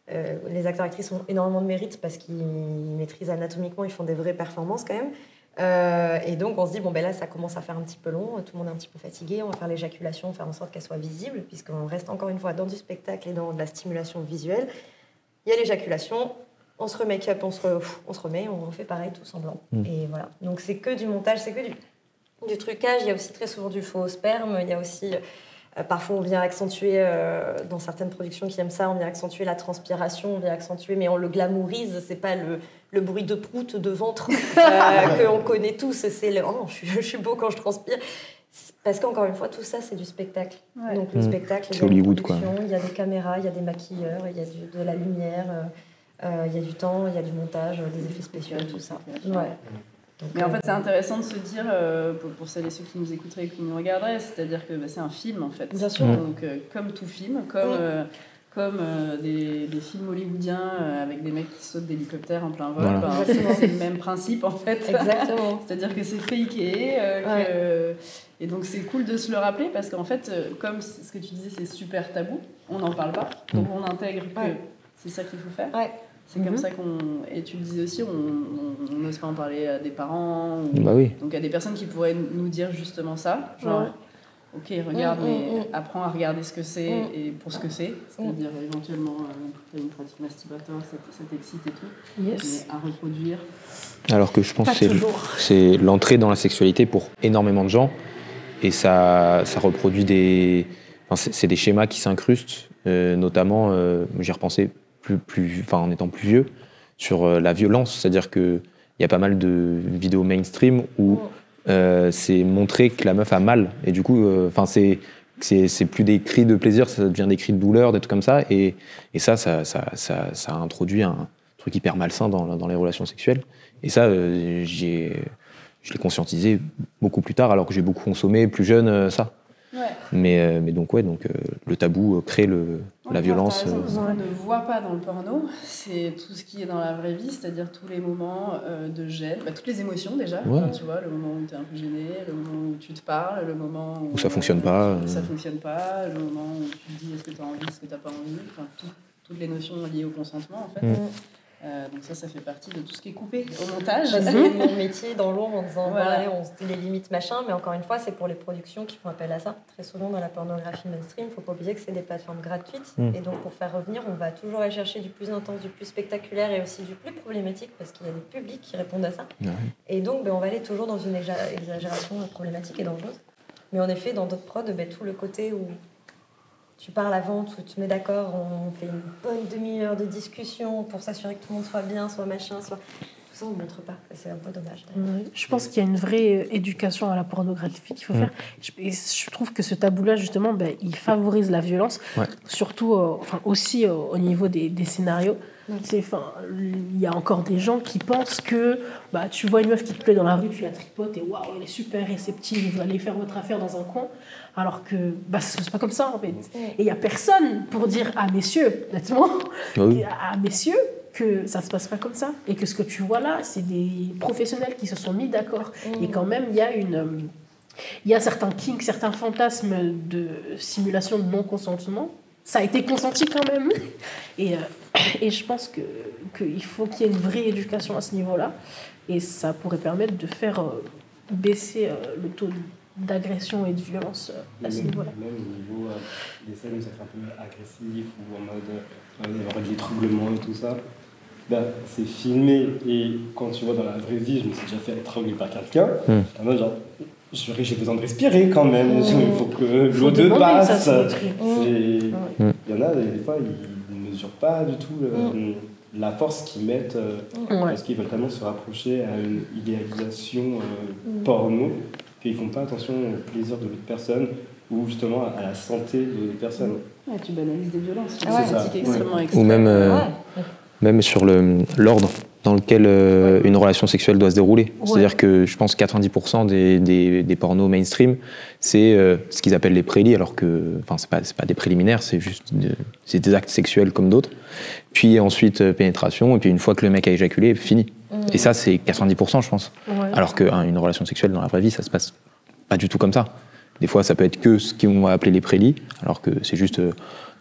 [SPEAKER 4] les acteurs-actrices ont énormément de mérite parce qu'ils maîtrisent anatomiquement, ils font des vraies performances quand même. Et donc on se dit bon ben là ça commence à faire un petit peu long, tout le monde est un petit peu fatigué, on va faire l'éjaculation, faire en sorte qu'elle soit visible puisqu'on reste encore une fois dans du spectacle et dans de la stimulation visuelle. Il y a l'éjaculation, on se remet up, on se remet, on refait pareil tout semblant. Et voilà, donc c'est que du montage, c'est que du trucage. Il y a aussi très souvent du faux sperme, il y a aussi parfois on vient accentuer, dans certaines productions qui aiment ça, on vient accentuer la transpiration, on vient accentuer, mais on le glamourise, c'est pas le bruit de prout, de ventre qu'on connaît tous, c'est le « oh, je suis beau quand je transpire ». Parce qu'encore une fois, tout ça, c'est du spectacle. Ouais. Donc le spectacle, il y a
[SPEAKER 7] Hollywood,
[SPEAKER 4] une production, il y a des caméras, il y a des maquilleurs, il y a de la lumière, il y a du temps, il y a du montage, des effets spéciaux, tout ça. Ouais. Donc,
[SPEAKER 3] mais en fait, c'est intéressant de se dire, pour celles et ceux qui nous écouteraient et qui nous regarderaient, c'est-à-dire que c'est un film, en fait.
[SPEAKER 4] Bien sûr.
[SPEAKER 3] Donc, comme tout film, comme des films hollywoodiens avec des mecs qui sautent d'hélicoptères en plein vol,
[SPEAKER 7] voilà.
[SPEAKER 3] C'est le même principe, en fait.
[SPEAKER 4] Exactement.
[SPEAKER 3] C'est-à-dire que c'est faké, et donc c'est cool de se le rappeler, parce qu'en fait, comme ce que tu disais, c'est super tabou, on n'en parle pas, donc on intègre que c'est ça qu'il faut faire. Ouais. C'est comme ça et tu le disais aussi, on n'ose pas en parler à des parents, donc à des personnes qui pourraient nous dire justement ça, genre, ok, regarde, mais apprends à regarder ce que c'est et pour ce que c'est-à-dire éventuellement une pratique masturbatoire, ça t'excite et tout, mais à reproduire.
[SPEAKER 7] Alors que je pense que c'est l'entrée dans la sexualité pour énormément de gens, et ça reproduit c'est des schémas qui s'incrustent, notamment, j'y repensais en étant plus vieux, sur la violence, c'est-à-dire qu'il y a pas mal de vidéos mainstream où c'est montré que la meuf a mal, et du coup, c'est plus des cris de plaisir, ça devient des cris de douleur, des trucs comme ça, et ça a introduit un truc hyper malsain dans les relations sexuelles, et ça, je l'ai conscientisé beaucoup plus tard, alors que j'ai beaucoup consommé plus jeune ça. Ouais. Mais donc le tabou crée la violence.
[SPEAKER 3] Ce qu'on ne voit pas dans le porno, c'est tout ce qui est dans la vraie vie, c'est-à-dire tous les moments de gêne, toutes les émotions déjà. Enfin, tu vois, le moment où tu es un peu gêné, le moment où tu te parles, le moment où
[SPEAKER 7] ça fonctionne pas.
[SPEAKER 3] Ça fonctionne pas, le moment où tu te dis est-ce que tu as envie, est-ce que tu n'as pas envie, enfin, toutes les notions liées au consentement en fait. Donc ça fait partie de tout ce qui est coupé au montage.
[SPEAKER 4] C'est mon métier dans l'ombre en disant on se dit les limites machin, mais encore une fois c'est pour les productions qui font appel à ça. Très souvent dans la pornographie mainstream, il ne faut pas oublier que c'est des plateformes gratuites, et donc pour faire revenir, on va toujours aller chercher du plus intense, du plus spectaculaire et aussi du plus problématique, parce qu'il y a des publics qui répondent à ça. Et donc on va aller toujours dans une exagération problématique et dangereuse. Mais en effet, dans d'autres prods, tout le côté où tu parles avant, tu te mets d'accord, on fait une bonne demi-heure de discussion pour s'assurer que tout le monde soit bien, soit machin, soit... Tout ça, on ne montre pas. C'est un peu dommage.
[SPEAKER 5] Je pense qu'il y a une vraie éducation à la pornographie qu'il faut faire. Et je trouve que ce tabou-là, justement, il favorise la violence, surtout aussi au niveau des scénarios. Il y a encore des gens qui pensent que tu vois une meuf qui te plaît dans la rue, tu la tripotes et waouh, elle est super réceptive, vous allez faire votre affaire dans un coin, alors que ça se passe pas comme ça en fait. Et il y a personne pour dire messieurs, honnêtement, messieurs, que ça se passe pas comme ça et que ce que tu vois là, c'est des professionnels qui se sont mis d'accord. Et quand même, il y a certains kinks, certains fantasmes de simulation de non-consentement. Ça a été consenti quand même. Et je pense qu'il faut qu'il y ait une vraie éducation à ce niveau-là. Et ça pourrait permettre de faire baisser le taux d'agression et de violence à ce niveau-là.
[SPEAKER 6] Même au niveau des scènes où ça fait un peu agressif, ou en mode il y aura de l'étranglement et tout ça, c'est filmé. Et quand tu vois dans la vraie vie, je me suis déjà fait étrangler par quelqu'un, en mode genre... J'ai besoin de respirer quand même, il faut que l'eau de passe. Il y en a, des fois, ils ne mesurent pas du tout la force qu'ils mettent parce qu'ils veulent tellement se rapprocher à une idéalisation porno qu'ils ne font pas attention au plaisir de l'autre personne ou justement à la santé de l'autre personne.
[SPEAKER 3] Tu banalises des violences, c'est ça. Extrêmement
[SPEAKER 7] Ou même même sur l'ordre dans lequel une relation sexuelle doit se dérouler. C'est-à-dire que je pense que 90% des pornos mainstream, c'est ce qu'ils appellent les prélis, alors que c'est pas des préliminaires, c'est juste c'est des actes sexuels comme d'autres. Puis ensuite pénétration, et puis une fois que le mec a éjaculé, fini. Et ça, c'est 90%, je pense.
[SPEAKER 5] Ouais.
[SPEAKER 7] Alors qu'une relation sexuelle dans la vraie vie, ça se passe pas du tout comme ça. Des fois, ça peut être que ce qu'on va appeler les prélis, alors que c'est juste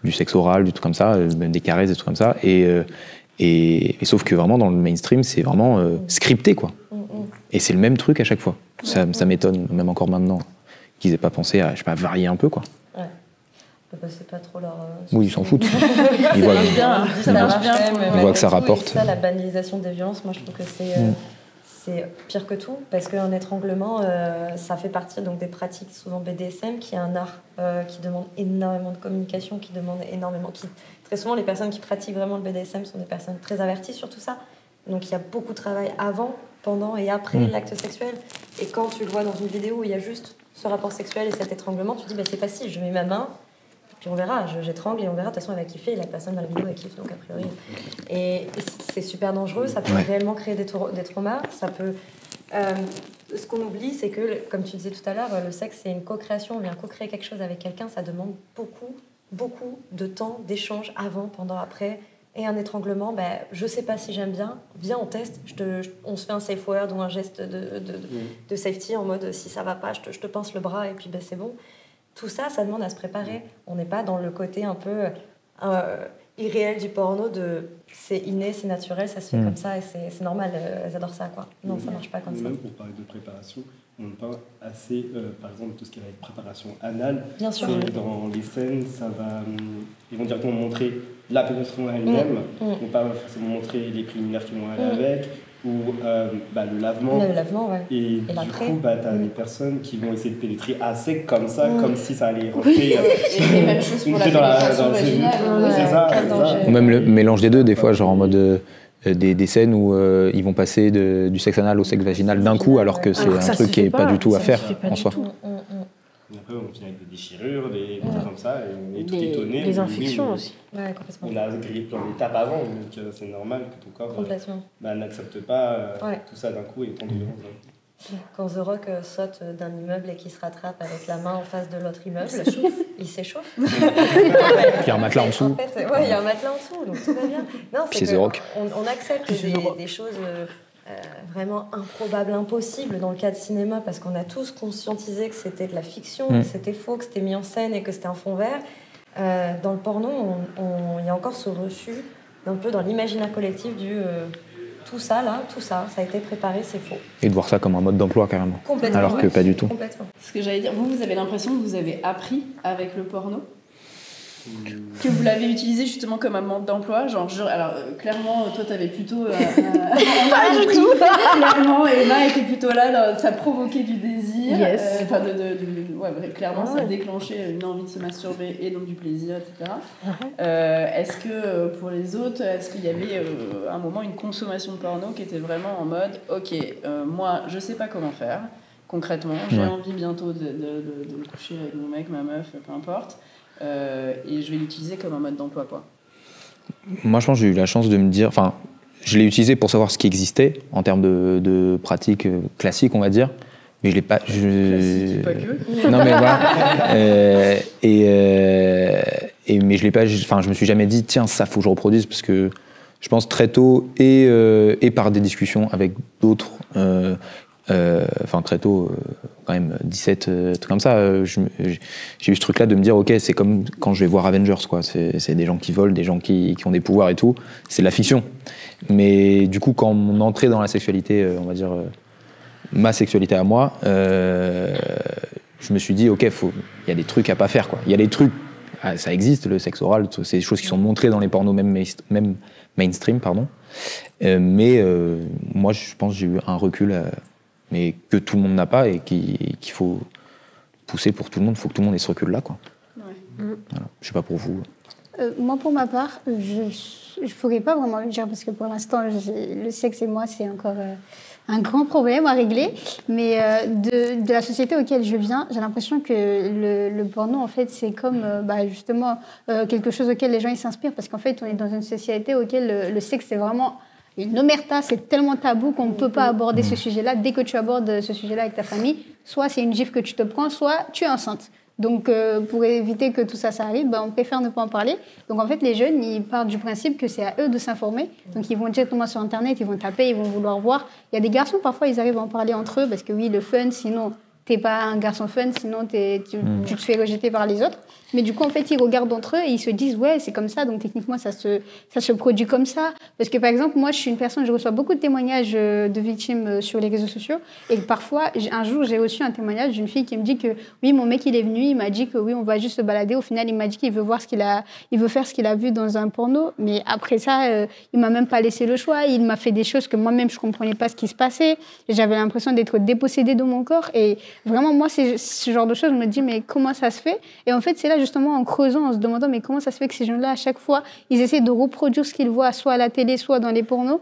[SPEAKER 7] du sexe oral, du truc comme ça, même des caresses, des trucs comme ça. Et sauf que vraiment, dans le mainstream, c'est vraiment scripté, quoi. Et c'est le même truc à chaque fois. Ça m'étonne, même encore maintenant, qu'ils aient pas pensé à, je sais pas, varier un peu, quoi.
[SPEAKER 4] Ouais. C'est pas trop leur...
[SPEAKER 7] Oui, ils s'en foutent. Ils voient
[SPEAKER 4] Ça marche bien.
[SPEAKER 7] On voit que ça rapporte.
[SPEAKER 4] Ça, la banalisation des violences, moi, je trouve que c'est pire que tout, parce qu'un étranglement, ça fait partie donc, des pratiques souvent BDSM, qui est un art qui demande énormément de communication, qui demande énormément... Très souvent, les personnes qui pratiquent vraiment le BDSM sont des personnes très averties sur tout ça. Donc, il y a beaucoup de travail avant, pendant et après l'acte sexuel. Et quand tu le vois dans une vidéo où il y a juste ce rapport sexuel et cet étranglement, tu te dis, c'est facile, je mets ma main, puis on verra, j'étrangle et on verra, de toute façon, elle va kiffer, et la personne dans la vidéo, elle kiffe, donc a priori. Et c'est super dangereux, ça peut réellement créer des traumas, ça peut... ce qu'on oublie, c'est que, comme tu disais tout à l'heure, le sexe, c'est une co-création, on vient co-créer quelque chose avec quelqu'un, ça demande beaucoup de temps, d'échange avant, pendant, après. Et un étranglement, je sais pas si j'aime bien, viens, on teste, on se fait un safe word ou un geste de safety en mode si ça va pas, je te pince le bras et puis c'est bon. Tout ça, ça demande à se préparer. On n'est pas dans le côté un peu irréel du porno de c'est inné, c'est naturel, ça se fait comme ça et c'est normal, elles adorent ça, quoi. Non, ça marche pas comme ça.
[SPEAKER 6] Même pour parler de préparation, on ne parle pas assez, par exemple, tout ce qui va être préparation anale.
[SPEAKER 4] Bien sûr.
[SPEAKER 6] Dans les scènes, ça va, ils vont directement montrer la pénétration elle-même, ils vont pas forcément montrer les préliminaires qui vont aller avec, ou le lavement.
[SPEAKER 4] Le lavement, ouais.
[SPEAKER 6] Et du coup, tu as des personnes qui vont essayer de pénétrer à sec comme ça, comme si ça allait rentrer.
[SPEAKER 3] Et même chose pour la pénétration vaginale.
[SPEAKER 6] C'est ça.
[SPEAKER 7] Ou même le mélange des deux, des fois, genre en mode des scènes où ils vont passer du sexe anal au sexe vaginal d'un coup, alors que c'est un truc qui n'est pas du tout à faire en soi.
[SPEAKER 6] Et après, on finit avec des déchirures, des trucs comme ça, et on est tout étonné.
[SPEAKER 5] Les infections aussi.
[SPEAKER 4] Ouais, complètement.
[SPEAKER 6] On a grillé plein d'étapes avant, donc c'est normal que ton corps n'accepte pas tout ça d'un coup et tant de violence.
[SPEAKER 4] Quand The Rock saute d'un immeuble et qu'il se rattrape avec la main en face de l'autre immeuble, il s'échauffe.
[SPEAKER 7] Il y a un matelas en dessous.
[SPEAKER 4] En fait, il y a un matelas en dessous, donc tout va bien. Non,
[SPEAKER 7] c'est The Rock.
[SPEAKER 4] On accepte des choses vraiment improbables, impossibles dans le cas de cinéma, parce qu'on a tous conscientisé que c'était de la fiction, que c'était faux, que c'était mis en scène et que c'était un fond vert. Dans le porno, il y a encore ce reçu un peu dans l'imaginaire collectif du tout ça a été préparé, c'est faux.
[SPEAKER 7] Et de voir ça comme un mode d'emploi carrément.
[SPEAKER 4] Complètement.
[SPEAKER 7] Alors que pas du tout.
[SPEAKER 4] Complètement.
[SPEAKER 3] Ce que j'allais dire, vous avez l'impression que vous avez appris avec le porno, que vous l'avez utilisé justement comme un mode d'emploi, alors clairement toi t'avais plutôt pas du tout clairement Emma était plutôt là, ça provoquait du désir, clairement ça déclenchait une envie de se masturber et donc du plaisir, etc. Est-ce que pour les autres, est-ce qu'il y avait un moment une consommation de porno qui était vraiment en mode moi je sais pas comment faire concrètement, j'ai envie bientôt de coucher avec mon mec, ma meuf, peu importe, et je vais l'utiliser comme un mode d'emploi, quoi.
[SPEAKER 7] Moi, je pense que j'ai eu la chance de me dire... Enfin, je l'ai utilisé pour savoir ce qui existait en termes de pratiques classiques, on va dire. Mais je l'ai pas...
[SPEAKER 3] Classique, pas que.
[SPEAKER 7] Non, mais voilà. Mais je l'ai pas... Enfin, je me suis jamais dit, tiens, ça, faut que je reproduise, parce que je pense très tôt, et par des discussions avec d'autres... très tôt, quand même 17, trucs comme ça, j'ai eu ce truc-là de me dire, ok, c'est comme quand je vais voir Avengers, quoi. C'est des gens qui volent, des gens qui ont des pouvoirs et tout. C'est de la fiction. Mais du coup, quand on entrait dans la sexualité, on va dire, ma sexualité à moi, je me suis dit, ok, il y a des trucs à pas faire, quoi. Il y a des trucs, ça existe, le sexe oral, c'est des choses qui sont montrées dans les pornos, même mainstream, pardon. Mais moi, je pense que j'ai eu un recul... mais que tout le monde n'a pas et qu'il faut pousser pour tout le monde. Il faut que tout le monde ait ce recul-là, quoi. Voilà. Je sais pas pour vous.
[SPEAKER 1] Moi, pour ma part, je ne pourrais pas vraiment le dire parce que pour l'instant, le sexe et moi, c'est encore un grand problème à régler. Mais de la société auquel je viens, j'ai l'impression que le porno, en fait, c'est comme justement quelque chose auquel les gens ils s'inspirent. Parce qu'en fait, on est dans une société auquel le sexe, c'est vraiment une omerta, c'est tellement tabou qu'on ne peut pas aborder ce sujet-là. Dès que tu abordes ce sujet-là avec ta famille, soit c'est une gifle que tu te prends, soit tu es enceinte. Donc, pour éviter que tout ça arrive, on préfère ne pas en parler. Donc, en fait, les jeunes, ils partent du principe que c'est à eux de s'informer. Donc, ils vont directement sur Internet, ils vont taper, ils vont vouloir voir. Il y a des garçons, parfois, ils arrivent à en parler entre eux parce que oui, le fun, sinon, t'es pas un garçon fun, sinon tu te fais rejeter par les autres. Mais du coup, en fait, ils regardent entre eux et ils se disent, ouais, c'est comme ça, donc techniquement, ça se produit comme ça. Parce que, par exemple, moi, je suis une personne, je reçois beaucoup de témoignages de victimes sur les réseaux sociaux. Et parfois, un jour, j'ai reçu un témoignage d'une fille qui me dit que, oui, mon mec, il est venu, il m'a dit que, oui, on va juste se balader. Au final, il m'a dit qu'il veut voir il veut faire ce qu'il a vu dans un porno. Mais après ça, il m'a même pas laissé le choix. Il m'a fait des choses que moi-même, je comprenais pas ce qui se passait. J'avais l'impression d'être dépossédée de mon corps. Et vraiment, moi, c'est ce genre de choses, je me dis, mais comment ça se fait? Et en fait, c'est là, justement, en creusant, en se demandant, mais comment ça se fait que ces gens-là, à chaque fois, ils essaient de reproduire ce qu'ils voient, soit à la télé, soit dans les pornos.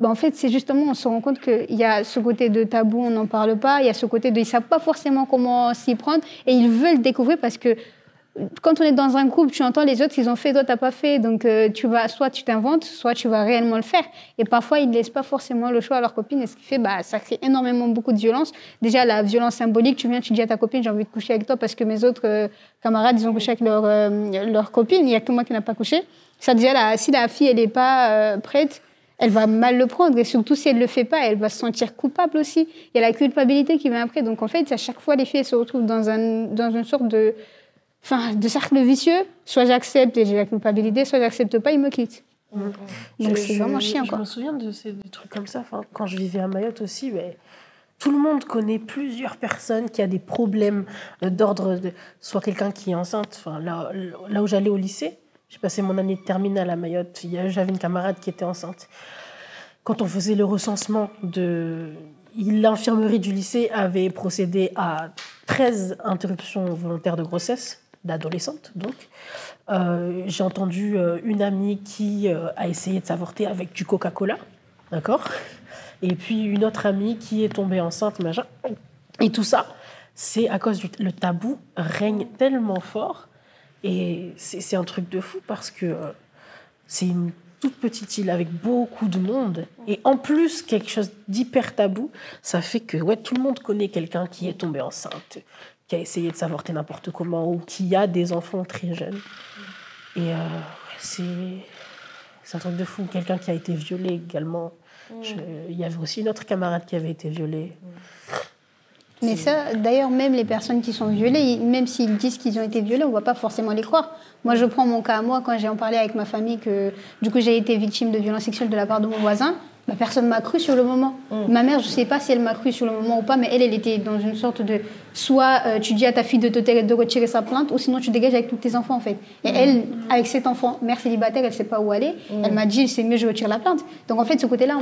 [SPEAKER 1] En fait, c'est justement, on se rend compte qu'il y a ce côté de tabou, on n'en parle pas, il y a ce côté de, ils savent pas forcément comment s'y prendre, et ils veulent découvrir parce que quand on est dans un groupe, tu entends les autres, ils ont fait, toi, t'as pas fait. Donc, soit tu t'inventes, soit tu vas réellement le faire. Et parfois, ils ne laissent pas forcément le choix à leur copine. Et ce qui fait, ça crée énormément beaucoup de violence. Déjà, la violence symbolique, tu dis à ta copine, j'ai envie de coucher avec toi parce que mes autres camarades, ils ont couché avec leur copine. Il n'y a que moi qui n'ai pas couché. Ça, déjà, si la fille, elle n'est pas prête, elle va mal le prendre. Et surtout, si elle ne le fait pas, elle va se sentir coupable aussi. Il y a la culpabilité qui vient après. Donc, en fait, à chaque fois, les filles, elles se retrouvent dans une sorte de cercle vicieux, soit j'accepte et j'ai la culpabilité, soit j'accepte pas, il me quitte. Donc c'est vraiment chiant, quoi.
[SPEAKER 5] Je me souviens de des trucs comme ça. Quand je vivais à Mayotte aussi, tout le monde connaît plusieurs personnes qui a des problèmes d'ordre, soit quelqu'un qui est enceinte. Là où j'allais au lycée, j'ai passé mon année de terminale à Mayotte. J'avais une camarade qui était enceinte. Quand on faisait le recensement l'infirmerie du lycée avait procédé à 13 interruptions volontaires de grossesse d'adolescente, donc. J'ai entendu une amie qui a essayé de s'avorter avec du Coca-Cola, d'accord ? Et puis une autre amie qui est tombée enceinte, machin. Et tout ça, c'est à cause le tabou règne tellement fort. Et c'est un truc de fou parce que c'est une toute petite île avec beaucoup de monde. Et en plus, quelque chose d'hyper tabou, ça fait que tout le monde connaît quelqu'un qui est tombé enceinte, qui a essayé de s'avorter n'importe comment ou qui a des enfants très jeunes. Et c'est un truc de fou. Quelqu'un qui a été violé également. Il y avait aussi une autre camarade qui avait été violée.
[SPEAKER 1] Mais ça, d'ailleurs, même les personnes qui sont violées, même s'ils disent qu'ils ont été violés, on ne va pas forcément les croire. Moi, je prends mon cas à moi, quand j'ai en parlé avec ma famille que du coup j'ai été victime de violences sexuelles de la part de mon voisin, personne ne m'a cru sur le moment. Ma mère, je ne sais pas si elle m'a cru sur le moment ou pas, mais elle était dans une sorte de... Soit tu dis à ta fille de retirer sa plainte, ou sinon tu dégages avec tous tes enfants, en fait. Et elle, avec cet enfant, mère célibataire, elle ne sait pas où aller, elle m'a dit, c'est mieux, je retire la plainte. Donc en fait, ce côté-là,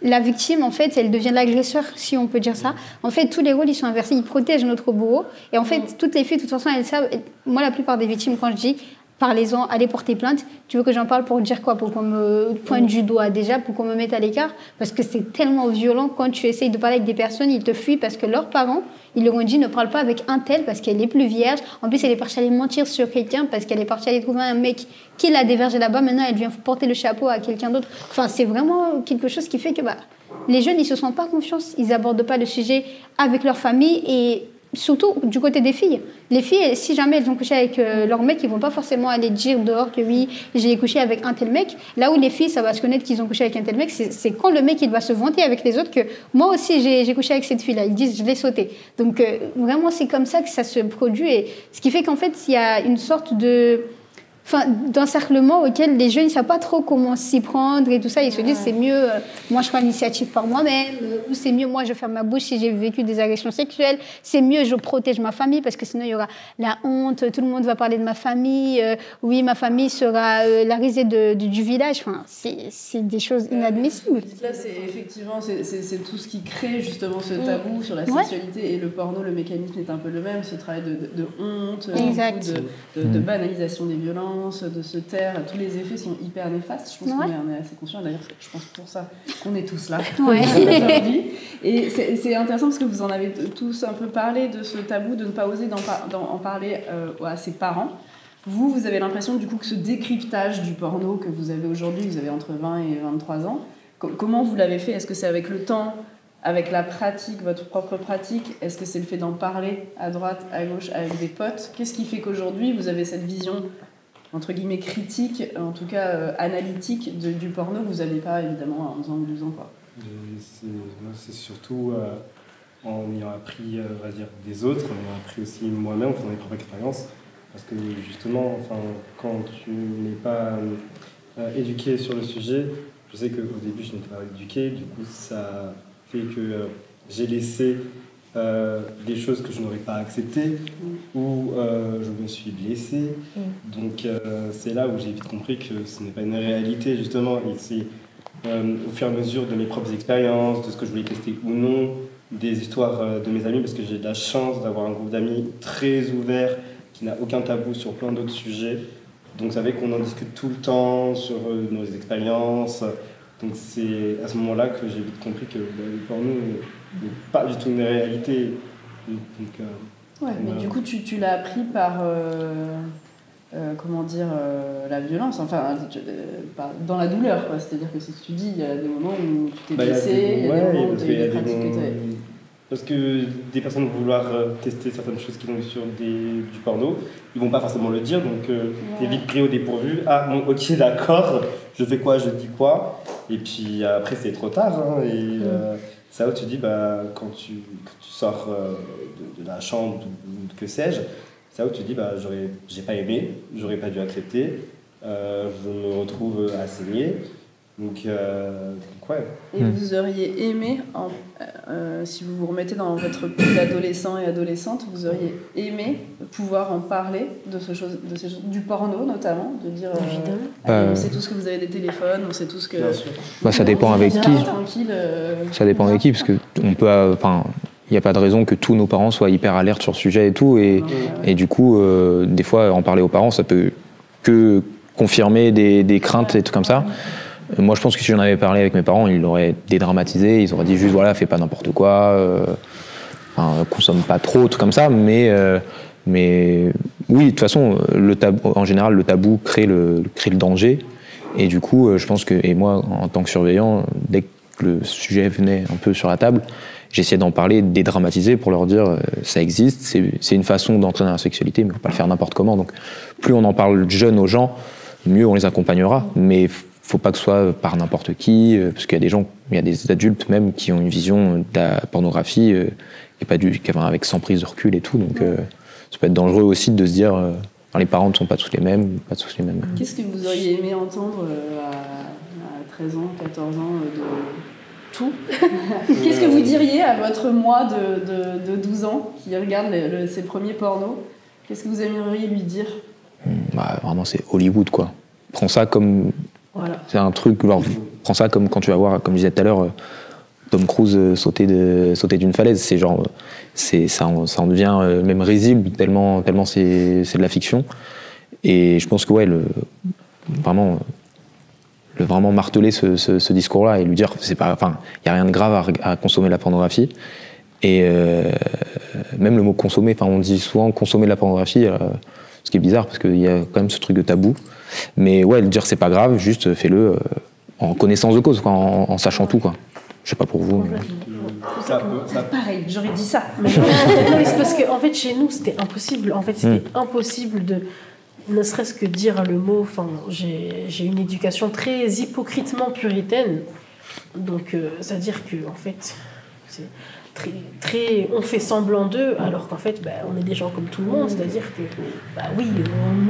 [SPEAKER 1] la victime, en fait, elle devient l'agresseur, si on peut dire ça. En fait, tous les rôles, ils sont inversés. Ils protègent notre bourreau. Et en fait, toutes les filles, de toute façon, elles savent... Moi, la plupart des victimes, quand je dis... Parlez-en, allez porter plainte. Tu veux que j'en parle pour dire quoi? Pour qu'on me pointe du doigt déjà, pour qu'on me mette à l'écart? Parce que c'est tellement violent quand tu essayes de parler avec des personnes, ils te fuient parce que leurs parents, ils leur ont dit ne parle pas avec un tel parce qu'elle est plus vierge. En plus, elle est partie aller mentir sur quelqu'un parce qu'elle est partie aller trouver un mec qui l'a dévergé là-bas. Maintenant, elle vient porter le chapeau à quelqu'un d'autre. Enfin, c'est vraiment quelque chose qui fait que les jeunes, ils se sentent pas confiance. Ils abordent pas le sujet avec leur famille et... Surtout du côté des filles. Les filles, si jamais elles ont couché avec leur mec, ils vont pas forcément aller dire dehors que oui, j'ai couché avec un tel mec. Là où les filles, ça va se connaître qu'ils ont couché avec un tel mec, c'est quand le mec il va se vanter avec les autres que moi aussi j'ai couché avec cette fille-là. Ils disent je l'ai sauté. Donc vraiment c'est comme ça que ça se produit. Et ce qui fait qu'en fait il y a une sorte d'encerclement auquel les jeunes ne savent pas trop comment s'y prendre et tout ça. Ils se disent c'est mieux, moi je prends l'initiative par moi-même, ou c'est mieux, moi je ferme ma bouche si j'ai vécu des agressions sexuelles, c'est mieux, je protège ma famille parce que sinon il y aura la honte, tout le monde va parler de ma famille, oui, ma famille sera la risée du village. Enfin, c'est des choses inadmissibles.
[SPEAKER 3] Là, c'est effectivement c'est tout ce qui crée justement ce tabou sur la sexualité et le porno, le mécanisme est un peu le même, ce travail de honte, de banalisation des violences. silence, de se taire, tous les effets sont hyper néfastes. Je pense qu'on est assez conscient. D'ailleurs, je pense pour ça qu'on est tous là aujourd'hui. Et c'est intéressant parce que vous en avez tous un peu parlé de ce tabou de ne pas oser en parler à ses parents. Vous avez l'impression du coup que ce décryptage du porno que vous avez aujourd'hui, vous avez entre 20 et 23 ans, comment vous l'avez fait? Est-ce que c'est avec le temps, avec la pratique, votre propre pratique? Est-ce que c'est le fait d'en parler à droite, à gauche, avec des potes? Qu'est-ce qui fait qu'aujourd'hui, vous avez cette vision, entre guillemets, critique, en tout cas analytique du porno que vous n'aviez pas, évidemment, à 11 ans ou 12 ans, quoi?
[SPEAKER 6] C'est surtout en ayant appris, on va dire, des autres, en ayant appris aussi moi-même, en faisant mes propres expériences. Parce que, justement, quand tu n'es pas éduqué sur le sujet, je sais qu'au début, je n'étais pas éduqué, du coup, ça fait que j'ai laissé des choses que je n'aurais pas acceptées ou je me suis blessé. Donc c'est là où j'ai vite compris que ce n'est pas une réalité justement. Et c'est au fur et à mesure de mes propres expériences, de ce que je voulais tester ou non, des histoires de mes amis, parce que j'ai de la chance d'avoir un groupe d'amis très ouvert qui n'a aucun tabou sur plein d'autres sujets. Donc ça fait qu'on en discute tout le temps sur nos expériences. Donc c'est à ce moment-là que j'ai vite compris que le porno n'est pas du tout une réalité. Donc,
[SPEAKER 3] mais du coup tu l'as appris par la violence, enfin dans la douleur, quoi. C'est-à-dire que si tu dis, il y a des moments où tu t'es blessé, il y a des moments où tu as eu des pratiques que tu avais.
[SPEAKER 6] Parce que des personnes vont vouloir tester certaines choses qui vont sur du porno, ils vont pas forcément le dire, donc t'es vite pris au dépourvu. Ah bon, ok, d'accord, je fais quoi, je dis quoi, et puis après c'est trop tard, hein, et c'est là où tu dis, quand tu sors de la chambre ou que sais-je, c'est là où tu dis, j'ai pas aimé, j'aurais pas dû accepter, je me retrouve à saigner. Donc ouais.
[SPEAKER 3] Et vous auriez aimé, si vous vous remettez dans votre peau d'adolescent et adolescente, vous auriez aimé pouvoir en parler de ces choses, du porno notamment, de dire on sait tous que vous avez des téléphones, on sait tous que...
[SPEAKER 7] Ça dépend avec qui. Ça dépend avec qui, parce que on peut... il n'y a pas de raison que tous nos parents soient hyper alertes sur le sujet et tout, et du coup, des fois, en parler aux parents, ça peut que confirmer des craintes et tout comme ça. Moi, je pense que si j'en avais parlé avec mes parents, ils l'auraient dédramatisé, ils auraient dit juste, voilà, fais pas n'importe quoi, consomme pas trop, tout comme ça, mais oui, de toute façon, en général, le tabou crée le danger, et du coup, je pense que, et moi, en tant que surveillant, dès que le sujet venait un peu sur la table, j'essayais d'en parler, de dédramatiser pour leur dire, ça existe, c'est une façon d'entrer dans la sexualité, mais on ne peut pas le faire n'importe comment, donc plus on en parle jeune aux gens, mieux on les accompagnera, mais faut pas que ce soit par n'importe qui, parce qu'il y a il y a des adultes même qui ont une vision de la pornographie avec sans prise de recul et tout, donc ça peut être dangereux aussi de se dire les parents ne sont pas tous les mêmes, pas tous les mêmes.
[SPEAKER 3] Qu'est-ce que vous auriez aimé entendre à 13 ans, 14 ans de tout? Qu'est-ce que vous diriez à votre moi de 12 ans qui regarde ses premiers pornos? Qu'est-ce que vous aimeriez lui dire?
[SPEAKER 7] Vraiment, c'est Hollywood, quoi. Prends ça comme... Voilà. C'est un truc, prends ça comme quand tu vas voir, comme je disais tout à l'heure, Tom Cruise sauter d'une falaise. C'est genre, ça en devient même risible tellement c'est de la fiction. Et je pense que vraiment marteler ce discours-là et lui dire, il y a rien de grave à consommer de la pornographie. Et même le mot consommer, on dit souvent consommer de la pornographie, ce qui est bizarre parce qu'il y a quand même ce truc de tabou. Mais le dire c'est pas grave, juste fais-le en connaissance de cause, quoi, en sachant tout, quoi. Je sais pas pour vous. Mais...
[SPEAKER 3] Pareil, j'aurais dit ça.
[SPEAKER 5] Non, c'est parce que en fait chez nous c'était impossible. En fait c'était impossible de ne serait-ce que dire le mot. J'ai une éducation très hypocritement puritaine, donc c'est-à-dire que en fait c'est très on fait semblant d'eux alors qu'en fait on est des gens comme tout le monde, c'est-à-dire que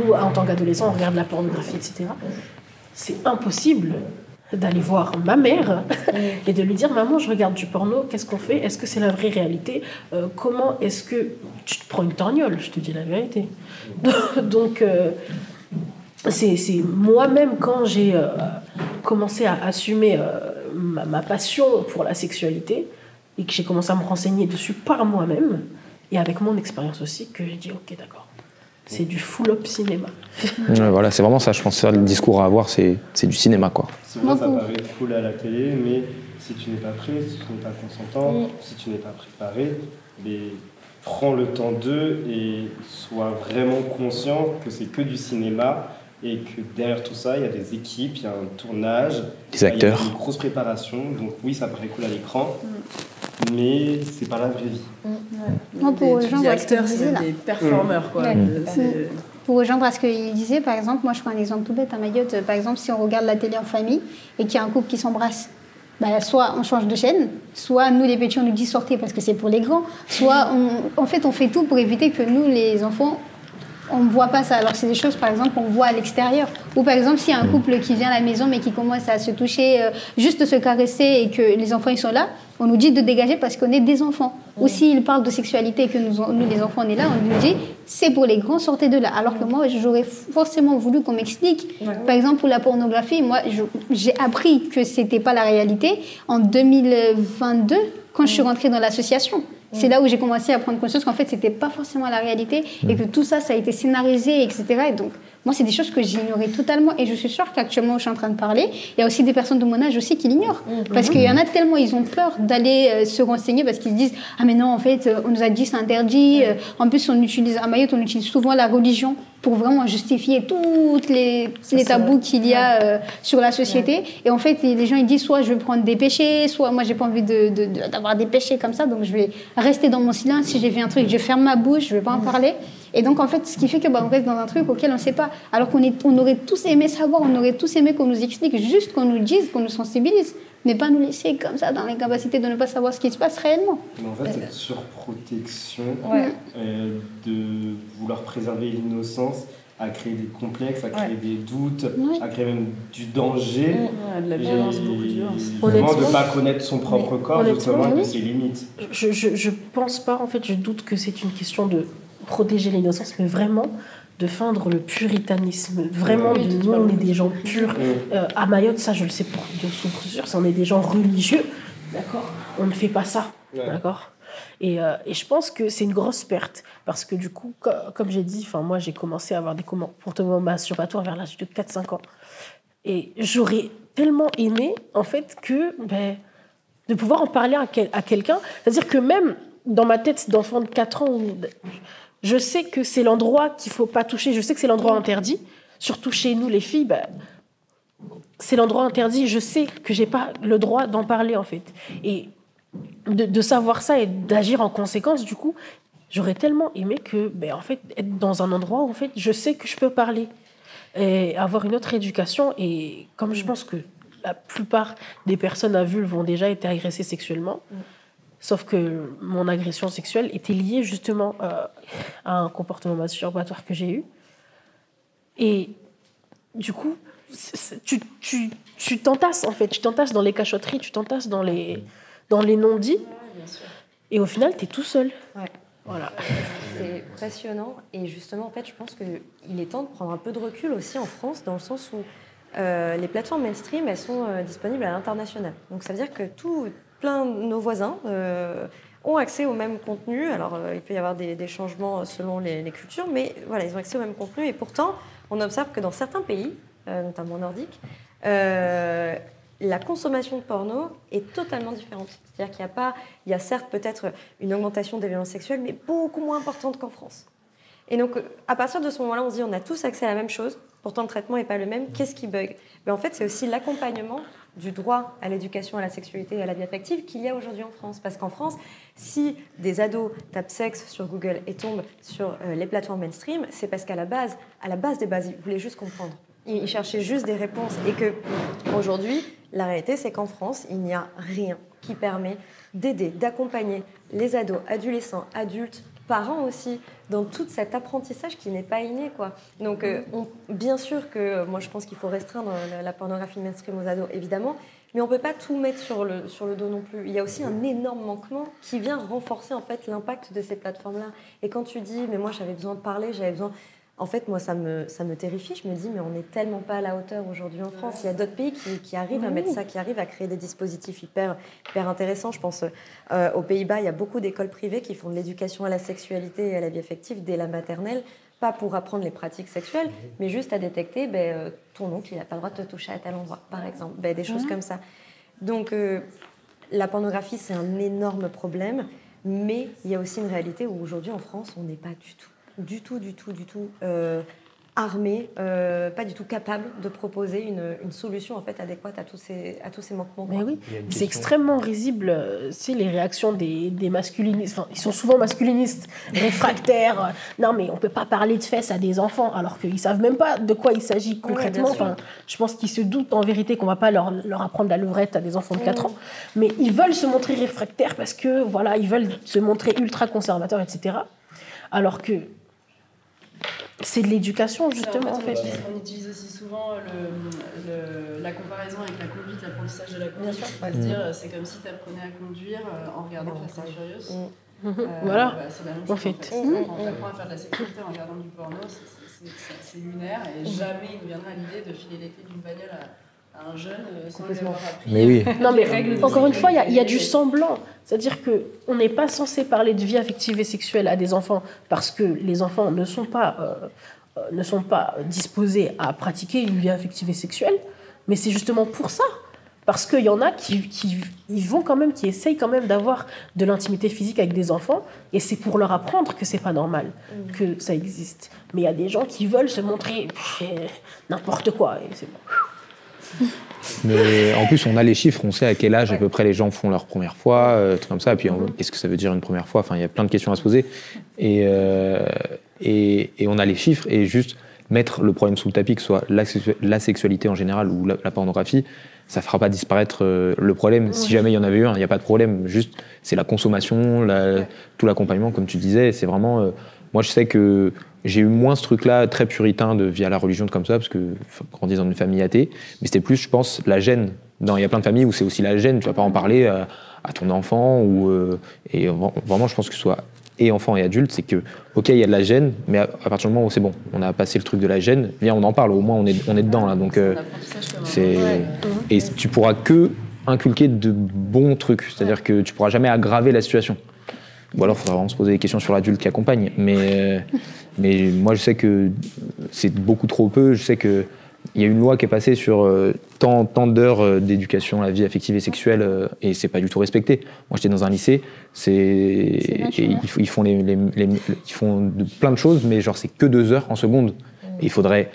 [SPEAKER 5] nous en tant qu'adolescents on regarde la pornographie, etc. C'est impossible d'aller voir ma mère et de lui dire maman je regarde du porno, qu'est-ce qu'on fait, est-ce que c'est la vraie réalité, comment est-ce que tu te prends une torgnole, je te dis la vérité. Donc c'est moi-même quand j'ai commencé à assumer ma passion pour la sexualité et que j'ai commencé à me renseigner dessus par moi-même et avec mon expérience aussi, que j'ai dit ok d'accord, C'est du full-up cinéma.
[SPEAKER 7] Ouais, voilà, c'est vraiment ça, je pense. Ça, le discours à avoir, c'est du cinéma, quoi.
[SPEAKER 6] C'est vrai, ça paraît cool à la télé, mais si tu n'es pas prêt, si tu n'es pas consentant, si tu n'es pas préparé, mais prends le temps d'eux et sois vraiment conscient que c'est que du cinéma et que derrière tout ça, il y a des équipes, il y a un tournage,
[SPEAKER 7] Des acteurs.
[SPEAKER 6] il y a une grosse préparation. Donc oui, ça paraît cool à l'écran, mais c'est pas la vraie vie.
[SPEAKER 1] Moi, pour rejoindre ce qu'il
[SPEAKER 8] acteurs,
[SPEAKER 1] disait,
[SPEAKER 8] c'est
[SPEAKER 1] là.
[SPEAKER 8] des performeurs, quoi.
[SPEAKER 1] Ouais.
[SPEAKER 8] C'est-
[SPEAKER 1] Pour rejoindre à ce qu'il disait, par exemple, moi je prends un exemple tout bête à Mayotte. Par exemple, si on regarde la télé en famille et qu'il y a un couple qui s'embrasse, bah, soit on change de chaîne, soit nous les petits on nous dit sortez parce que c'est pour les grands, soit en fait on fait tout pour éviter que nous les enfants on ne voit pas ça. Alors c'est des choses par exemple qu'on voit à l'extérieur. Ou par exemple s'il y a un couple qui vient à la maison mais qui commence à se toucher, juste se caresser et que les enfants ils sont là, on nous dit de dégager parce qu'on est des enfants. Ou s'ils parlent de sexualité et que nous les enfants on est là, on nous dit c'est pour les grands, sortez de là. Alors que moi j'aurais forcément voulu qu'on m'explique. Par exemple pour la pornographie, moi j'ai appris que c'était pas la réalité en 2022 quand je suis rentrée dans l'association. C'est là où j'ai commencé à prendre conscience qu'en fait, c'était pas forcément la réalité et que tout ça, ça a été scénarisé, etc. Et donc, moi, c'est des choses que j'ignorais totalement. Et je suis sûre qu'actuellement, je suis en train de parler, il y a aussi des personnes de mon âge aussi qui l'ignorent. Parce qu'il y en a tellement, ils ont peur d'aller se renseigner parce qu'ils se disent « Ah mais non, en fait, on nous a dit c'est interdit. En plus, à Mayotte, on utilise souvent la religion pour vraiment justifier tous les tabous qu'il y a sur la société. Et en fait, les gens, ils disent soit je vais prendre des péchés, soit moi, j'ai pas envie d'avoir des péchés comme ça, donc je vais rester dans mon silence. Si j'ai vu un truc, je ferme ma bouche, je vais pas en parler. Et donc, en fait, ce qui fait que on reste dans un truc auquel on ne sait pas. Alors on aurait tous aimé savoir, on aurait tous aimé qu'on nous explique, juste qu'on nous dise, qu'on nous sensibilise, mais pas nous laisser comme ça dans l'incapacité de ne pas savoir ce qui se passe réellement.
[SPEAKER 6] Mais en fait, cette surprotection,
[SPEAKER 4] Ouais.
[SPEAKER 6] de vouloir préserver l'innocence, à créer des complexes, à créer des doutes, à créer même du danger.
[SPEAKER 8] Ouais, de la violence,
[SPEAKER 6] Et
[SPEAKER 8] beaucoup de violence.
[SPEAKER 6] vraiment de ne pas connaître son propre corps,
[SPEAKER 5] honnêtement,
[SPEAKER 6] justement, et
[SPEAKER 5] oui.
[SPEAKER 6] de ses limites.
[SPEAKER 5] Je pense pas, en fait, je doute que c'est une question de protéger l'innocence, mais vraiment de feindre le puritanisme. Vraiment, de nous, on est des gens purs. À Mayotte, ça, je le sais de source sûre, on est des gens religieux, d'accord. On ne fait pas ça, d'accord. Et je pense que c'est une grosse perte, parce que du coup, comme j'ai dit, moi, j'ai commencé à avoir des comportements masturbatoires vers l'âge de 4-5 ans. Et j'aurais tellement aimé, en fait, de pouvoir en parler à quelqu'un. C'est-à-dire que même dans ma tête d'enfant de 4 ans, je sais que c'est l'endroit qu'il ne faut pas toucher, je sais que c'est l'endroit interdit, surtout chez nous, les filles, c'est l'endroit interdit, je sais que je n'ai pas le droit d'en parler, en fait. Et de savoir ça et d'agir en conséquence, du coup, j'aurais tellement aimé que, en fait, être dans un endroit où, en fait, je sais que je peux parler et avoir une autre éducation. Et comme je pense que la plupart des personnes à vulve ont déjà été agressées sexuellement, sauf que mon agression sexuelle était liée justement à un comportement masturbatoire que j'ai eu. Et du coup, tu t'entasses, en fait. Tu t'entasses dans les cachotteries, tu t'entasses dans les non-dits. Et au final, tu es tout seul.
[SPEAKER 4] Ouais.
[SPEAKER 5] Voilà.
[SPEAKER 4] C'est passionnant. Et justement, en fait, je pense qu'il est temps de prendre un peu de recul aussi en France, dans le sens où les plateformes mainstream, elles sont disponibles à l'international. Donc ça veut dire que plein de nos voisins ont accès au même contenu. Alors, il peut y avoir des changements selon les cultures, mais voilà, ils ont accès au même contenu. Et pourtant, on observe que dans certains pays, notamment nordiques, la consommation de porno est totalement différente. C'est-à-dire il y a certes peut-être une augmentation des violences sexuelles, mais beaucoup moins importante qu'en France. Et donc, à partir de ce moment-là, on se dit on a tous accès à la même chose, pourtant le traitement n'est pas le même, qu'est-ce qui bug ? En fait, c'est aussi l'accompagnement du droit à l'éducation, à la sexualité et à la vie affective qu'il y a aujourd'hui en France. Parce qu'en France, si des ados tapent sexe sur Google et tombent sur les plateformes mainstream, c'est parce qu'à la base des bases, ils voulaient juste comprendre. Ils cherchaient juste des réponses. Et qu'aujourd'hui, la réalité, c'est qu'en France, il n'y a rien qui permet d'aider, d'accompagner les ados, adolescents, adultes, parents aussi, dans tout cet apprentissage qui n'est pas inné, quoi. Donc, bien sûr que moi, je pense qu'il faut restreindre la pornographie mainstream aux ados, évidemment, mais on ne peut pas tout mettre sur le dos non plus. Il y a aussi un énorme manquement qui vient renforcer, en fait, l'impact de ces plateformes-là. Et quand tu dis, mais moi, j'avais besoin de parler, j'avais besoin... En fait, moi, ça me terrifie. Je me dis, mais on n'est tellement pas à la hauteur aujourd'hui en France. Il y a d'autres pays qui arrivent à mettre ça, qui arrivent à créer des dispositifs hyper intéressants. Je pense aux Pays-Bas, il y a beaucoup d'écoles privées qui font de l'éducation à la sexualité et à la vie affective dès la maternelle. pas pour apprendre les pratiques sexuelles, mais juste à détecter ton oncle, il n'a pas le droit de te toucher à tel endroit, par exemple, des choses comme ça. Donc, la pornographie, c'est un énorme problème, mais il y a aussi une réalité où aujourd'hui, en France, on n'est pas du tout armé, pas du tout capable de proposer une solution en fait adéquate à tous ces manquements.
[SPEAKER 5] Mais oui, c'est extrêmement risible. Les réactions des masculinistes, ils sont souvent masculinistes, réfractaires. Non, mais on peut pas parler de fesses à des enfants alors qu'ils savent même pas de quoi il s'agit concrètement. Je pense qu'ils se doutent en vérité qu'on va pas leur apprendre la levrette à des enfants de 4 ans. Mais ils veulent se montrer réfractaires parce que voilà, ils veulent se montrer ultra conservateurs, etc. Alors que c'est de l'éducation, justement, en fait.
[SPEAKER 3] On utilise aussi souvent la comparaison avec la conduite, l'apprentissage de la conduite. Se dire, c'est comme si tu apprenais à conduire en regardant Fast and Furious.
[SPEAKER 5] Voilà,
[SPEAKER 3] c'est la même chose,
[SPEAKER 5] en fait.
[SPEAKER 3] Quand tu apprends à faire de la sécurité en regardant du porno, c'est lunaire et jamais il ne viendra l'idée de filer les clés d'une bagnole à un jeune sans lui avoir appris.
[SPEAKER 7] Mais oui.
[SPEAKER 5] Non, mais encore une fois, il y a du semblant. C'est-à-dire qu'on n'est pas censé parler de vie affective et sexuelle à des enfants parce que les enfants ne sont pas disposés à pratiquer une vie affective et sexuelle, mais c'est justement pour ça. Parce qu'il y en a qui essayent quand même d'avoir de l'intimité physique avec des enfants, et c'est pour leur apprendre que c'est pas normal, que ça existe. Mais il y a des gens qui veulent se montrer n'importe quoi, et c'est bon.
[SPEAKER 7] Mais en plus, on a les chiffres, on sait à quel âge à peu près les gens font leur première fois, trucs comme ça. Et puis, qu'est-ce que ça veut dire une première fois ? Enfin, il y a plein de questions à se poser. Et on a les chiffres, et juste mettre le problème sous le tapis, que ce soit la sexualité en général ou la pornographie, ça ne fera pas disparaître le problème. Si jamais il y en avait eu un, il n'y a pas de problème. Juste, c'est la consommation, tout l'accompagnement, comme tu disais. C'est vraiment... moi, je sais que j'ai eu moins ce truc-là très puritain via la religion comme ça, parce que grandis dans une famille athée, mais c'était plus, je pense, la gêne. Il y a plein de familles où c'est aussi la gêne, tu vas pas en parler à ton enfant, et vraiment, je pense que ce soit et enfant et adulte, c'est que, ok, il y a de la gêne, mais à partir du moment où c'est bon, on a passé le truc de la gêne, viens, on en parle, au moins on est dedans, là, donc et tu pourras que inculquer de bons trucs, c'est-à-dire que tu pourras jamais aggraver la situation. Ou alors, il faudra vraiment se poser des questions sur l'adulte qui accompagne. Mais moi, je sais que c'est beaucoup trop peu. Je sais qu'il y a une loi qui est passée sur tant d'heures d'éducation à la vie affective et sexuelle, et c'est pas du tout respecté. Moi, j'étais dans un lycée, ils font plein de choses, mais genre, c'est que 2 heures en seconde. Et il faudrait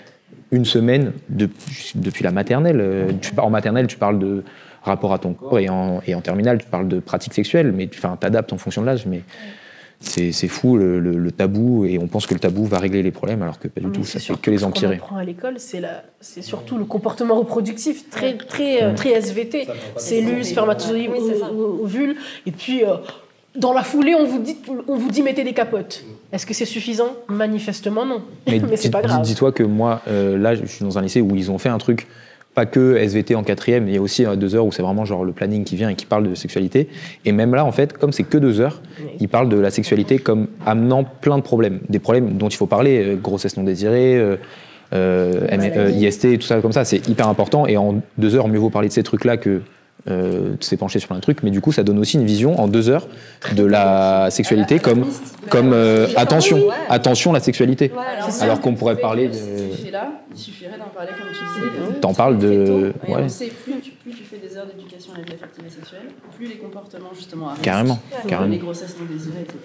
[SPEAKER 7] une semaine depuis la maternelle. En maternelle, tu parles de rapport à ton corps, et en terminale, tu parles de pratiques sexuelles, mais tu t'adaptes en fonction de l'âge. Mais c'est fou le tabou, et on pense que le tabou va régler les problèmes, alors que pas du tout, ça fait que les empirer.
[SPEAKER 5] Ce qu'on apprend à l'école, c'est surtout le comportement reproductif très SVT, cellules, spermatozoïdes, ovules, et puis dans la foulée, on vous dit mettez des capotes. Est-ce que c'est suffisant ? Manifestement non, mais c'est pas grave.
[SPEAKER 7] Dis-toi que moi, là, je suis dans un lycée où ils ont fait un truc, pas que SVT en 4e, il y a aussi 2 heures où c'est vraiment genre le planning qui vient et qui parle de sexualité. Et même là, en fait, comme c'est que 2 heures, ils parlent de la sexualité comme amenant plein de problèmes. Des problèmes dont il faut parler, grossesse non désirée, IST, tout ça comme ça, c'est hyper important. Et en 2 heures, mieux vaut parler de ces trucs-là que s'est penché sur un truc, mais du coup ça donne aussi une vision en 2 heures de la sexualité comme attention la sexualité, alors qu'on pourrait parler de...
[SPEAKER 3] Il suffirait d'en parler comme tu disais.
[SPEAKER 7] T'en parles de...
[SPEAKER 3] Et on sait, plus tu fais des heures d'éducation à la vie affective et sexuelle, plus les comportements justement arrivent.
[SPEAKER 7] Carrément.
[SPEAKER 3] Les grossesses non désirées, etc.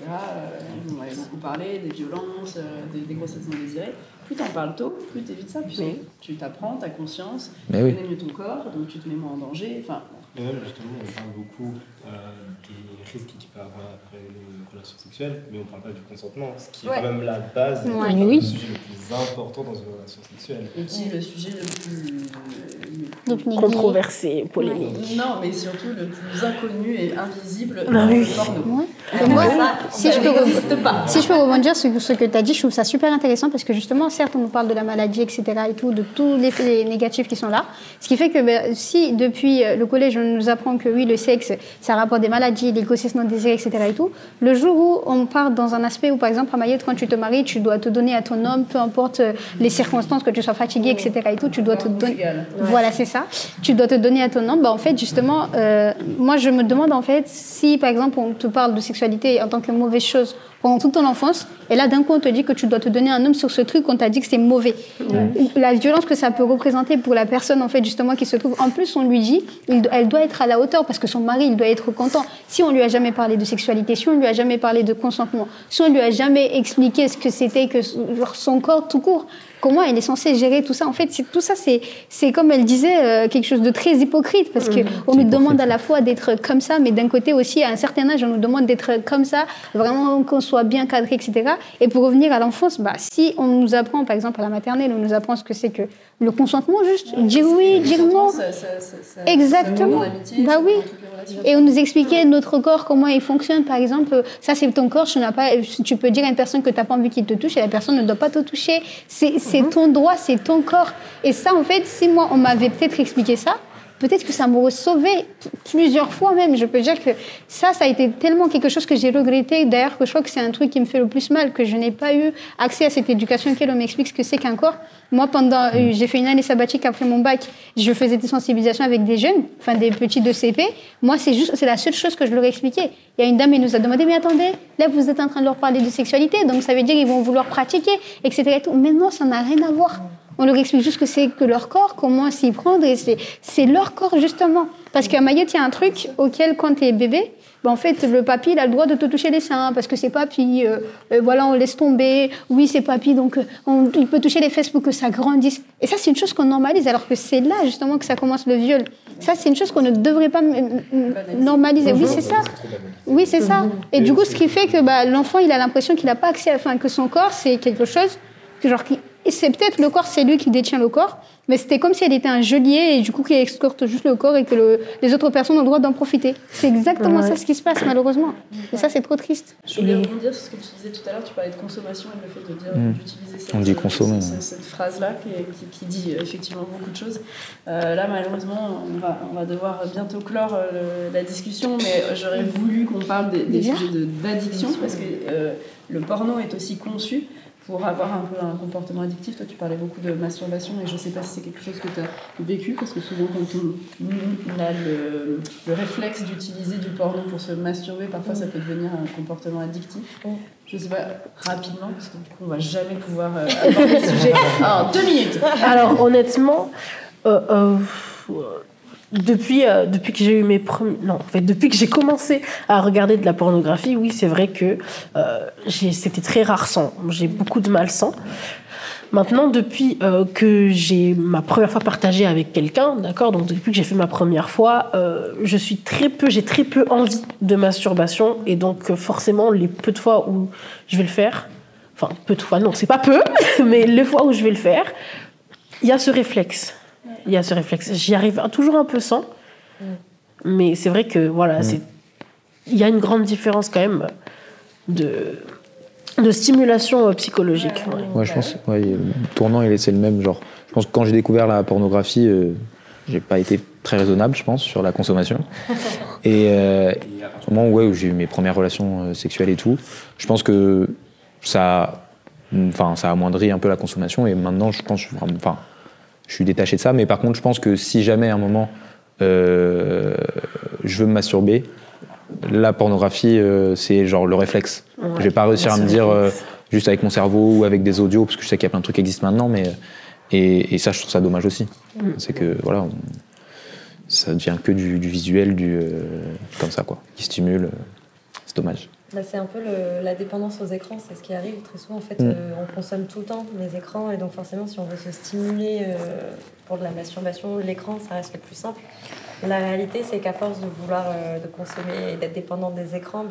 [SPEAKER 3] On va beaucoup parler des violences, des grossesses non désirées. Plus t'en parles tôt, plus t'évites ça, puisque tu t'apprends, t'as conscience, tu connais mieux ton corps, donc tu te mets moins en danger.
[SPEAKER 6] Mais même justement, on parle beaucoup des risques qu'il peut y avoir après une relation sexuelle, mais on ne parle pas du consentement, ce qui est quand même la base, le sujet le plus important dans une relation sexuelle.
[SPEAKER 3] Et qui est le sujet le plus
[SPEAKER 5] controversé, polémique.
[SPEAKER 3] Non, mais surtout le plus inconnu et invisible dans le porno.
[SPEAKER 1] Moi, si je peux rebondir sur ce que tu as dit, je trouve ça super intéressant parce que justement, certes, on nous parle de la maladie, etc. et tout, de tous les effets négatifs qui sont là. Ce qui fait que si depuis le collège, on nous apprend que oui, le sexe, ça rapporte des maladies, des grossesses non désirées, etc. et tout, le jour où on part dans un aspect où, par exemple, à Mayotte, quand tu te maries, tu dois te donner à ton homme, peu importe les circonstances, que tu sois fatigué, etc. et tout, tu dois te donner. Voilà, c'est ça. Tu dois te donner à ton homme. En fait, justement, moi, je me demande, en fait, si, par exemple, on te parle de sexualité en tant que mauvaise chose pendant toute ton enfance. Et là, d'un coup, on te dit que tu dois te donner un homme sur ce truc, on t'a dit que c'est mauvais. La violence que ça peut représenter pour la personne, en fait, justement, qui se trouve. En plus, on lui dit, elle doit être à la hauteur parce que son mari, il doit être content. Si on lui a jamais parlé de sexualité, si on lui a jamais parlé de consentement, si on lui a jamais expliqué ce que c'était que genre, son corps tout court, comment elle est censée gérer tout ça? En fait, tout ça, c'est comme elle disait, quelque chose de très hypocrite parce qu'on nous demande à la fois d'être comme ça, mais d'un côté aussi, à un certain âge, on nous demande d'être comme ça, vraiment qu'on soit bien cadré, etc. Et pour revenir à l'enfance, si on nous apprend, par exemple, à la maternelle, on nous apprend ce que c'est que le consentement, juste dire oui, dire non. Exactement. Bah oui. Et on nous expliquait notre corps, comment il fonctionne. Par exemple, ça c'est ton corps, tu peux dire à une personne que tu n'as pas envie qu'il te touche et la personne ne doit pas te toucher. C'est ton droit, c'est ton corps. Et ça, en fait, si moi, on m'avait peut-être expliqué ça, peut-être que ça m'aurait sauvé plusieurs fois même. Je peux dire que ça a été tellement quelque chose que j'ai regretté. D'ailleurs, que je crois que c'est un truc qui me fait le plus mal, que je n'ai pas eu accès à cette éducation, qu'elle m'explique ce que c'est qu'un corps. Moi, j'ai fait une année sabbatique après mon bac. Je faisais des sensibilisations avec des jeunes, enfin des petits de CP. Moi, c'est la seule chose que je leur ai expliqué. Il y a une dame, elle nous a demandé, mais attendez, là, vous êtes en train de leur parler de sexualité, donc ça veut dire qu'ils vont vouloir pratiquer, etc. Et tout. Mais non, ça n'a rien à voir. On leur explique juste que c'est que leur corps, comment s'y prendre, et c'est leur corps, justement. Parce qu'à Mayotte, il y a un truc auquel, quand tu es bébé, en fait, le papy, il a le droit de te toucher les seins, parce que c'est papy, voilà, on laisse tomber, oui, c'est papy, donc il peut toucher les fesses pour que ça grandisse. Et ça, c'est une chose qu'on normalise, alors que c'est là, justement, que ça commence le viol. Ça, c'est une chose qu'on ne devrait pas normaliser. Oui, c'est ça. Oui, c'est ça. Et du coup, ce qui fait que l'enfant, il a l'impression qu'il n'a pas accès, que son corps, c'est quelque chose, et c'est peut-être le corps, c'est lui qui détient le corps, mais c'était comme si elle était un geôlier et du coup qui escorte juste le corps et que les autres personnes ont le droit d'en profiter. C'est exactement ça ce qui se passe malheureusement. Et ça, c'est trop triste.
[SPEAKER 3] Je voulais rebondir sur ce que tu disais tout à l'heure, tu parlais de consommation et le fait de dire d'utiliser cette phrase-là qui dit effectivement beaucoup de choses. Là, malheureusement, on va devoir bientôt clore la discussion, mais j'aurais voulu qu'on parle des sujets d'addiction parce que le porno est aussi conçu pour avoir un peu un comportement addictif. Toi, tu parlais beaucoup de masturbation et je ne sais pas si c'est quelque chose que tu as vécu, parce que souvent, quand on a le réflexe d'utiliser du porno pour se masturber, parfois ça peut devenir un comportement addictif. Je ne sais pas, rapidement, parce que du coup, on ne va jamais pouvoir aborder le sujet en 2 minutes.
[SPEAKER 5] Alors, honnêtement, depuis que j'ai eu depuis que j'ai commencé à regarder de la pornographie, oui, c'est vrai que c'était très rare sang. J'ai beaucoup de mal sang. Maintenant, depuis que j'ai ma première fois partagée avec quelqu'un, d'accord, donc depuis que j'ai fait ma première fois, j'ai très peu envie de masturbation et donc forcément les peu de fois où je vais le faire, enfin peu de fois, non, c'est pas peu, mais les fois où je vais le faire, il y a ce réflexe. J'y arrive toujours un peu sans, mais c'est vrai que voilà, il y a une grande différence quand même de stimulation psychologique.
[SPEAKER 7] Ouais, je pense. Ouais, le tournant, c'est le même. Genre, je pense que quand j'ai découvert la pornographie, j'ai pas été très raisonnable, je pense, sur la consommation. Et au moment où j'ai eu mes premières relations sexuelles et tout, je pense que ça amoindrit un peu la consommation. Et maintenant, je pense, je suis détaché de ça, mais par contre, je pense que si jamais à un moment je veux me masturber, la pornographie, c'est genre le réflexe. Je vais pas réussir à me dire juste avec mon cerveau ou avec des audios, parce que je sais qu'il y a plein de trucs qui existent maintenant, mais et ça, je trouve ça dommage aussi. C'est que voilà, ça devient que du visuel, comme ça quoi, qui stimule. C'est dommage.
[SPEAKER 4] C'est un peu la dépendance aux écrans, c'est ce qui arrive très souvent. En fait, on consomme tout le temps les écrans et donc forcément, si on veut se stimuler pour de la masturbation, l'écran, ça reste le plus simple. La réalité, c'est qu'à force de vouloir de consommer et d'être dépendant des écrans,